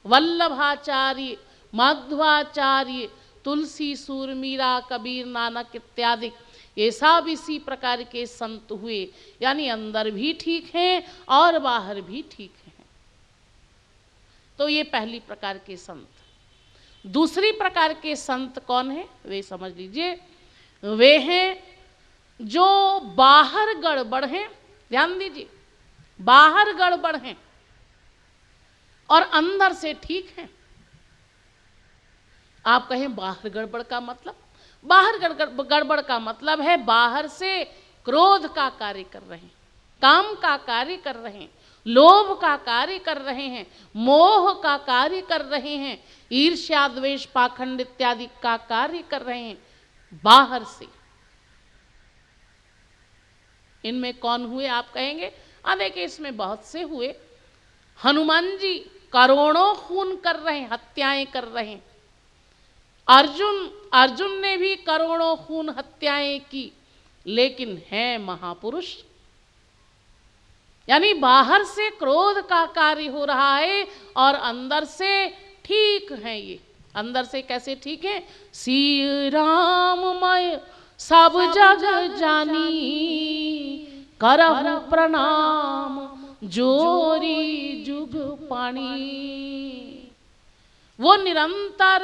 वल्लभाचार्य, माध्वाचार्य, तुलसी, सूर, मीरा, कबीर, नानक इत्यादि, ये सब इसी प्रकार के संत हुए। यानी अंदर भी ठीक हैं और बाहर भी ठीक हैं। तो ये पहली प्रकार के संत। दूसरी प्रकार के संत कौन है? वे समझ लीजिए, वे हैं जो बाहर गड़बड़ हैं, ध्यान दीजिए, बाहर गड़बड़ हैं और अंदर से ठीक हैं। आप कहें बाहर गड़बड़ का मतलब? बाहर गड़बड़ का मतलब है बाहर से क्रोध का कार्य कर रहे हैं, काम का कार्य कर रहे हैं, लोभ का कार्य कर रहे हैं, मोह का कार्य कर रहे हैं, ईर्ष्या, द्वेष, पाखंड इत्यादि का कार्य कर रहे हैं बाहर से। इनमें कौन हुए आप कहेंगे? देखिए, इसमें बहुत से हुए। हनुमान जी करोड़ों खून कर रहे हैं, हत्याएं कर रहे हैं। अर्जुन ने भी करोड़ों खून हत्याएं की, लेकिन है महापुरुष। यानी बाहर से क्रोध का कार्य हो रहा है और अंदर से ठीक है। ये अंदर से कैसे ठीक है? श्री राममय सब जग जानी, करहु प्रणाम जोरी जुग पानी। वो निरंतर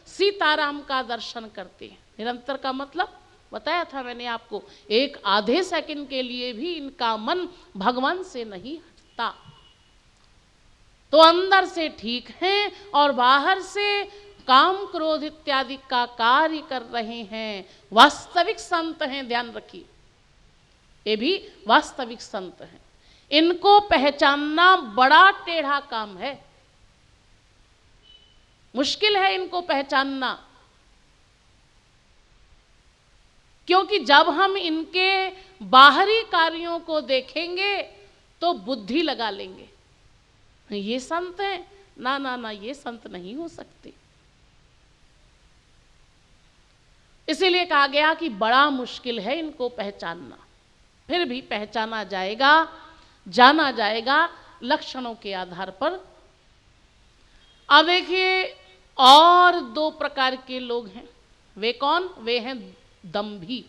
सीताराम का दर्शन करते हैं। निरंतर का मतलब बताया था मैंने आपको, एक आधे सेकंड के लिए भी इनका मन भगवान से नहीं हटता। तो अंदर से ठीक हैं और बाहर से काम क्रोध इत्यादि का कार्य कर रहे हैं, वास्तविक संत हैं। ध्यान रखिए, ये भी वास्तविक संत हैं। इनको पहचानना बड़ा टेढ़ा काम है, मुश्किल है इनको पहचानना, क्योंकि जब हम इनके बाहरी कार्यों को देखेंगे तो बुद्धि लगा लेंगे, ये संत हैं, ना ना ना, ये संत नहीं हो सकते। इसीलिए कहा गया कि बड़ा मुश्किल है इनको पहचानना, फिर भी पहचाना जाएगा, जाना जाएगा लक्षणों के आधार पर। अब देखिए, और दो प्रकार के लोग हैं। वे कौन? वे हैं दंभी।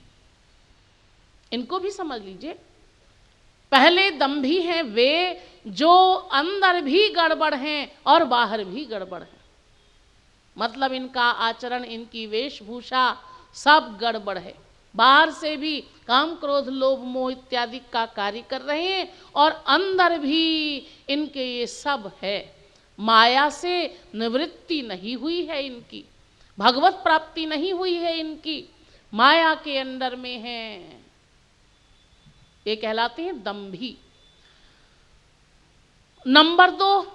इनको भी समझ लीजिए। पहले दंभी हैं वे जो अंदर भी गड़बड़ हैं और बाहर भी गड़बड़ हैं, मतलब इनका आचरण, इनकी वेशभूषा सब गड़बड़ है। बाहर से भी काम क्रोध लोभ मोह इत्यादि का कार्य कर रहे हैं और अंदर भी इनके ये सब है। माया से निवृत्ति नहीं हुई है इनकी, भगवत प्राप्ति नहीं हुई है इनकी, माया के अंदर में हैं, ये कहलाते हैं दंभी। नंबर 2,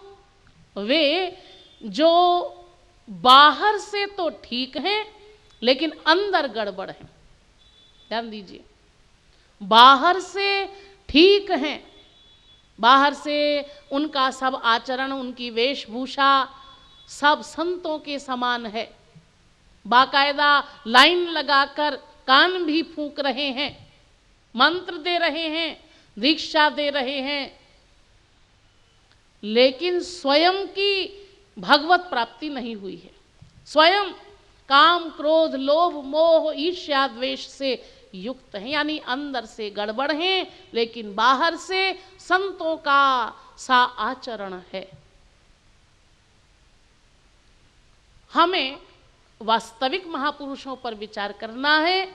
वे जो बाहर से तो ठीक हैं लेकिन अंदर गड़बड़ हैं। ध्यान दीजिए, बाहर से ठीक हैं, बाहर से उनका सब आचरण, उनकी वेशभूषा सब संतों के समान है, बाकायदा लाइन लगाकर कान भी फूंक रहे हैं, मंत्र दे रहे हैं, दीक्षा दे रहे हैं, लेकिन स्वयं की भगवत प्राप्ति नहीं हुई है। स्वयं काम क्रोध लोभ मोह ईर्ष्या द्वेष से युक्त हैं, यानी अंदर से गड़बड़ हैं लेकिन बाहर से संतों का सा आचरण है। हमें वास्तविक महापुरुषों पर विचार करना है,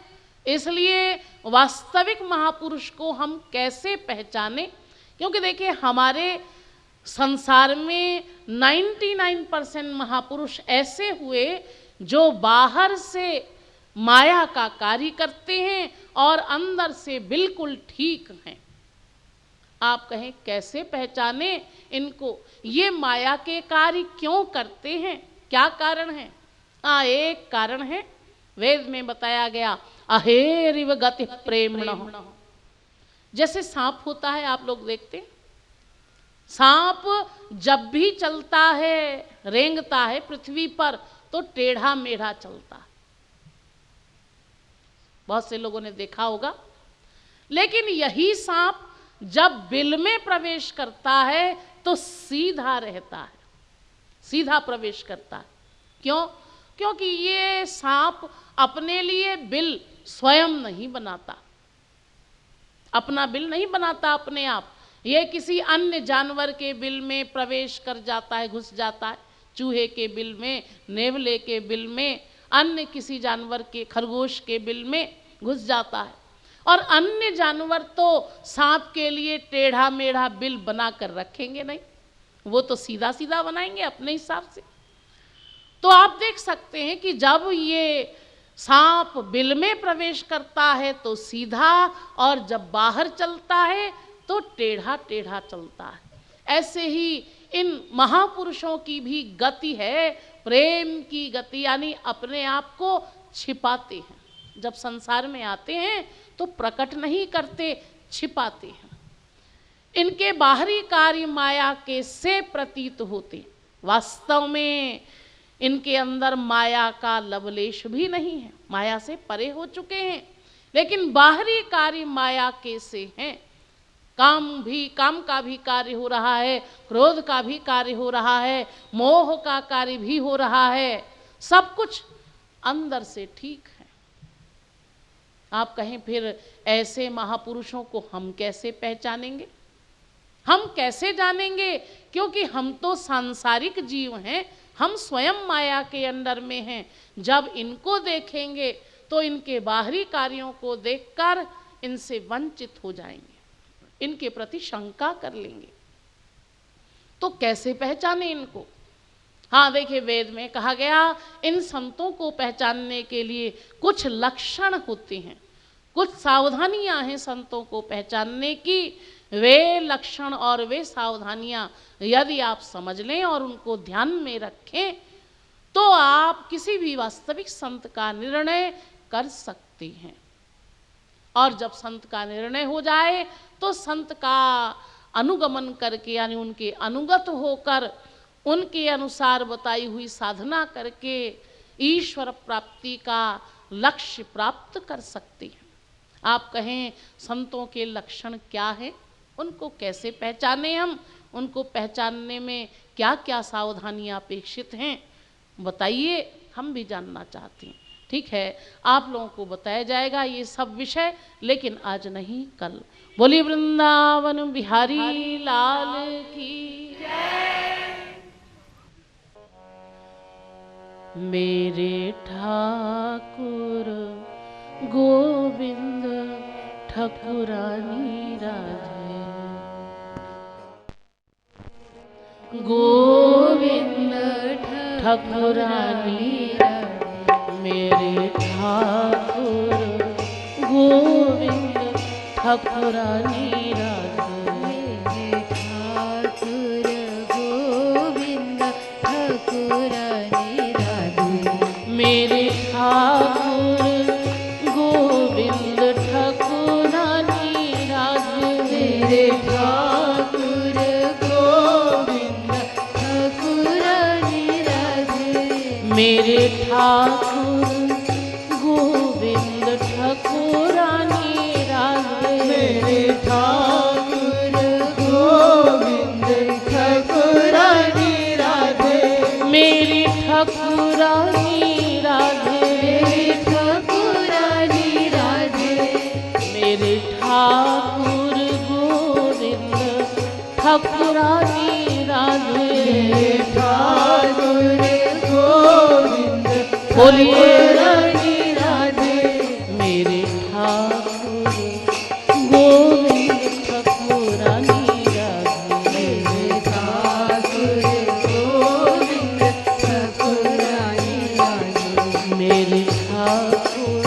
इसलिए वास्तविक महापुरुष को हम कैसे पहचाने, क्योंकि देखिए हमारे संसार में 99% महापुरुष ऐसे हुए जो बाहर से माया का कार्य करते हैं और अंदर से बिल्कुल ठीक हैं। आप कहें कैसे पहचाने इनको, ये माया के कार्य क्यों करते हैं, क्या कारण है? एक कारण है, वेद में बताया गया, अहेरिव गति प्रेमणः। जैसे सांप होता है, आप लोग देखते हैं, सांप जब भी चलता है, रेंगता है पृथ्वी पर, तो टेढ़ा मेढ़ा चलता है, बहुत से लोगों ने देखा होगा। लेकिन यही सांप जब बिल में प्रवेश करता है तो सीधा रहता है, सीधा प्रवेश करता है। क्यों? क्योंकि ये सांप अपने लिए बिल स्वयं नहीं बनाता, अपना बिल नहीं बनाता अपने आप, ये किसी अन्य जानवर के बिल में प्रवेश कर जाता है, घुस जाता है, चूहे के बिल में, नेवले के बिल में, अन्य किसी जानवर के, खरगोश के बिल में घुस जाता है। और अन्य जानवर तो सांप के लिए टेढ़ा मेढ़ा बिल बना कर रखेंगे नहीं, वो तो सीधा सीधा बनाएंगे अपने हिसाब से। तो आप देख सकते हैं कि जब ये सांप बिल में प्रवेश करता है तो सीधा, और जब बाहर चलता है तो टेढ़ा टेढ़ा चलता है। ऐसे ही इन महापुरुषों की भी गति है, प्रेम की गति, यानी अपने आप को छिपाते हैं। जब संसार में आते हैं तो प्रकट नहीं करते, छिपाते हैं। इनके बाहरी कार्य माया के से प्रतीत होते, वास्तव में इनके अंदर माया का लवलेश भी नहीं है, माया से परे हो चुके हैं, लेकिन बाहरी कार्य माया के से हैं। काम का भी कार्य हो रहा है, क्रोध का भी कार्य हो रहा है, मोह का कार्य भी हो रहा है, सब कुछ अंदर से ठीक है। आप कहें फिर ऐसे महापुरुषों को हम कैसे पहचानेंगे, हम कैसे जानेंगे? क्योंकि हम तो सांसारिक जीव हैं, हम स्वयं माया के अंदर में हैं। जब इनको देखेंगे तो इनके बाहरी कार्यों को देखकर इनसे वंचित हो जाएंगे, इनके प्रति शंका कर लेंगे। तो कैसे पहचाने इनको? हाँ देखिए, वेद में कहा गया इन संतों को पहचानने के लिए कुछ लक्षण होते हैं, कुछ सावधानियां हैं संतों को पहचानने की। वे लक्षण और वे सावधानियां यदि आप समझ लें और उनको ध्यान में रखें तो आप किसी भी वास्तविक संत का निर्णय कर सकते हैं। और जब संत का निर्णय हो जाए तो संत का अनुगमन करके, यानी उनके अनुगत होकर, उनके अनुसार बताई हुई साधना करके ईश्वर प्राप्ति का लक्ष्य प्राप्त कर सकते हैं। आप कहें संतों के लक्षण क्या है, उनको कैसे पहचाने हम, उनको पहचानने में क्या क्या सावधानियां अपेक्षित हैं, बताइए, हम भी जानना चाहते हैं। ठीक है, आप लोगों को बताया जाएगा ये सब विषय, लेकिन आज नहीं, कल। बोली वृंदावन बिहारी लाल की जय। मेरे ठाकुर गोविंद ठकुरानी राधे, गोविंद ठकुरानी राधे। मेरे ठाकुर गोविंद ठकुरानी राधे, मेरे ठाकुर गोविंद ठकुरानी राधे। मेरे ठाकुर गोविंद ठकुरानी राधे, मेरे ठाकुर गोविंद ठकुरानी राधे। मेरे ठाकुर गोविंद ठकुरानी राधे, मेरे ठाकुर गोविंद ठकुरानी राधे। मेरी ठकुरानी राधे, मेरी ठकुरानी राधे। मेरे ठाकुर गोविंद ठकुरानी राधे, मेरे ठाकुर गोविंद बोलिए ठकुरानी राधे। मेरे ठाकुर गोविंद ठकुरानी राधे, मेरे ठाकुर गोविंद ठकुरानी राधे। मेरे ठाकुर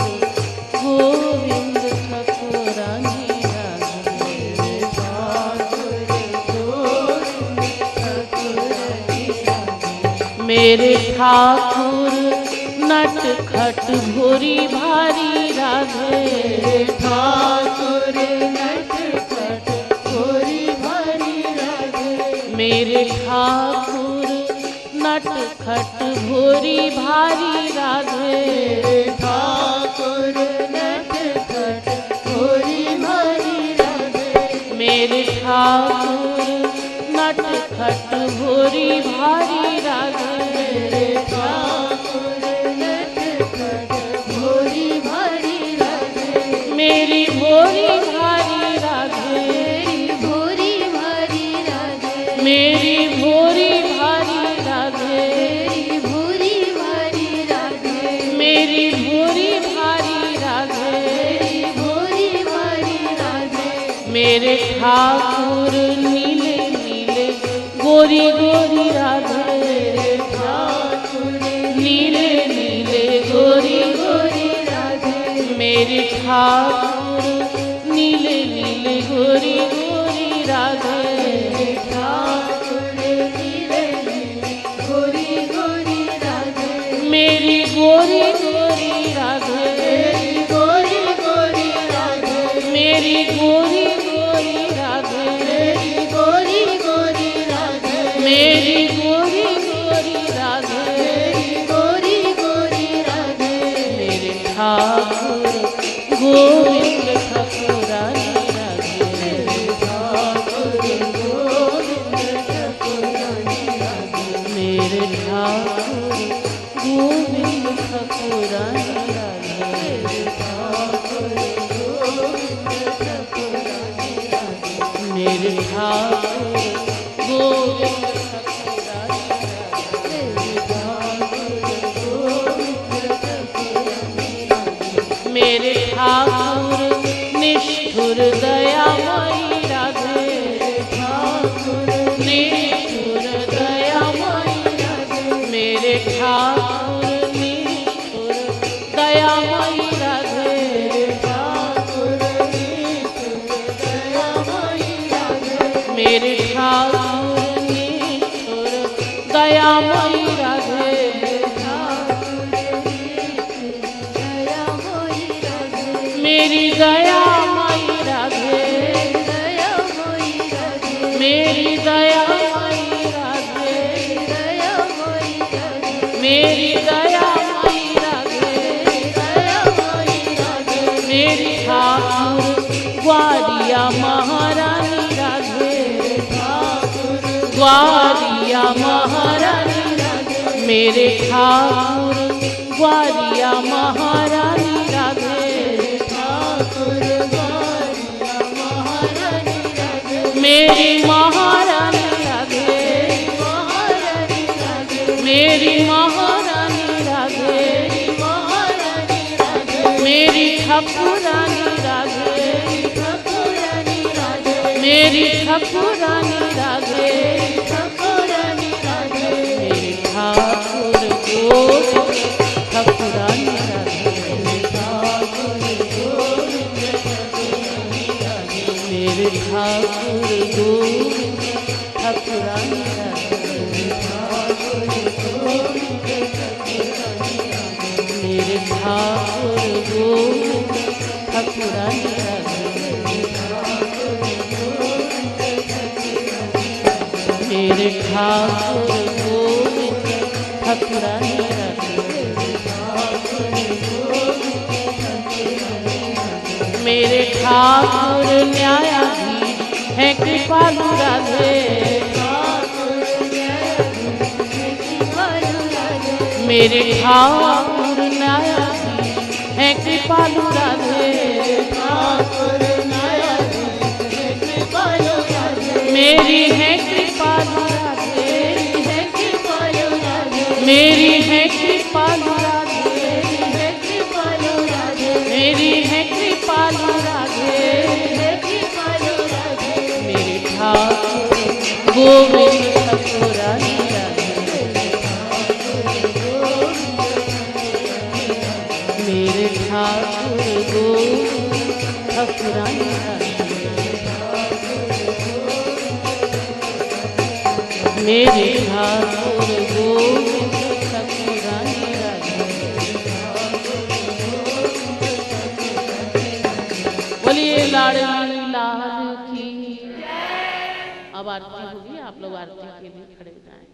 गोविंद ठकुरानी राधे, मेरे ठाकुर गोविंद ठकुरानी राधे। मेरे ठाकुर नट खट भोरी भारी राधे, मेरे ठाकुर नटखट भोरी भारी राधे। मेरे ठाकुर नट खट भोरी भारी राधे, मेरे ठाकुर नटखट भोरी भारी राधे। मेरे ठाकुर नट खट भोरी भारी राधे, मेरे ठाकुर नटखट भोरी भारी राधे। मेरी भोरी भारी राधे, मेरी भोरी भारी राधे। मेरी भोरी भारी राधे, मेरी भोरी भारी राधे। मेरी भोरी भारी राधे। मेरी भोरी भारी राधे। मेरे ठाकुर नीले नीले गोरी गोरी राधे, मेरे ठाकुर नीले नीले गोरी गोरी राधे। मेरे ठाकुर नीले नीले गोरी गोरी राधे, मेरे ठाकुर नीले नीले गोरी गोरी राधे। मेरी गोरी गोरी राधे, मेरी गोरी गोरी राधे। मेरी गोरी गोरी राधे, मेरी गोरी गोरी राधे। मेरी गोरी गोरी राधे। मेरी गोरी गोरी राधे। मेरे ठाकुर गोविंद ठकुरानी राधे, मेरे ठाकुर गोविंद ठकुरानी राधे। मेरे ठाकुर गोविंद ठकुरानी राधे, मेरे ठाकुर गोविंद ठकुरानी राधे। मेरे ठाकुर गोविंद ठकुरानी राधे, मेरे ठाकुर गोविंद ठकुरानी राधे। मेरी दया मई राधे, मेरी दया मई राधे, मेरी दया मई राधे, मेरी ठाकुर ग्वालिया महारानी राधे, ग्वालिया महारानी राधे, मेरे ठाकुर ग्वालिया महारानी राधे, मेरी महारानी राधे, मेरी महारानी राधे, मेरी ठाकुरानी राधे, मेरी ठाकुरानी राधे, मेरे ठाकुर गोविंद ठाकुरानी राधे, मेरे ठाकुर गोविंद ठाकुरानी राधे, मेरे ठाकुर गोविंद ठाकुरानी राधे, मेरे ठाकुर गोविंद ठाकुरानी राधे, मेरे ठाकुर न्यायाधीश है कृपालु राधे, मेरे ठाकुर न्यायाधीश है कृपालु राधे, मेरी है कृपालु राधे, मेरी है कृपालु राधे, मेरी है कृपालु राधे, मेरे ठाकुर गोविंद ठाकुरानी राधे, मेरे ठाकुर गोविंद ठाकुरानी राधे, मेरे ठाकुर गोविंद ठाकुरानी राधे। बोलिए लाडली लाल की। अब आरती होगी, आप लोग आरती के लिए खड़े हो जाएं।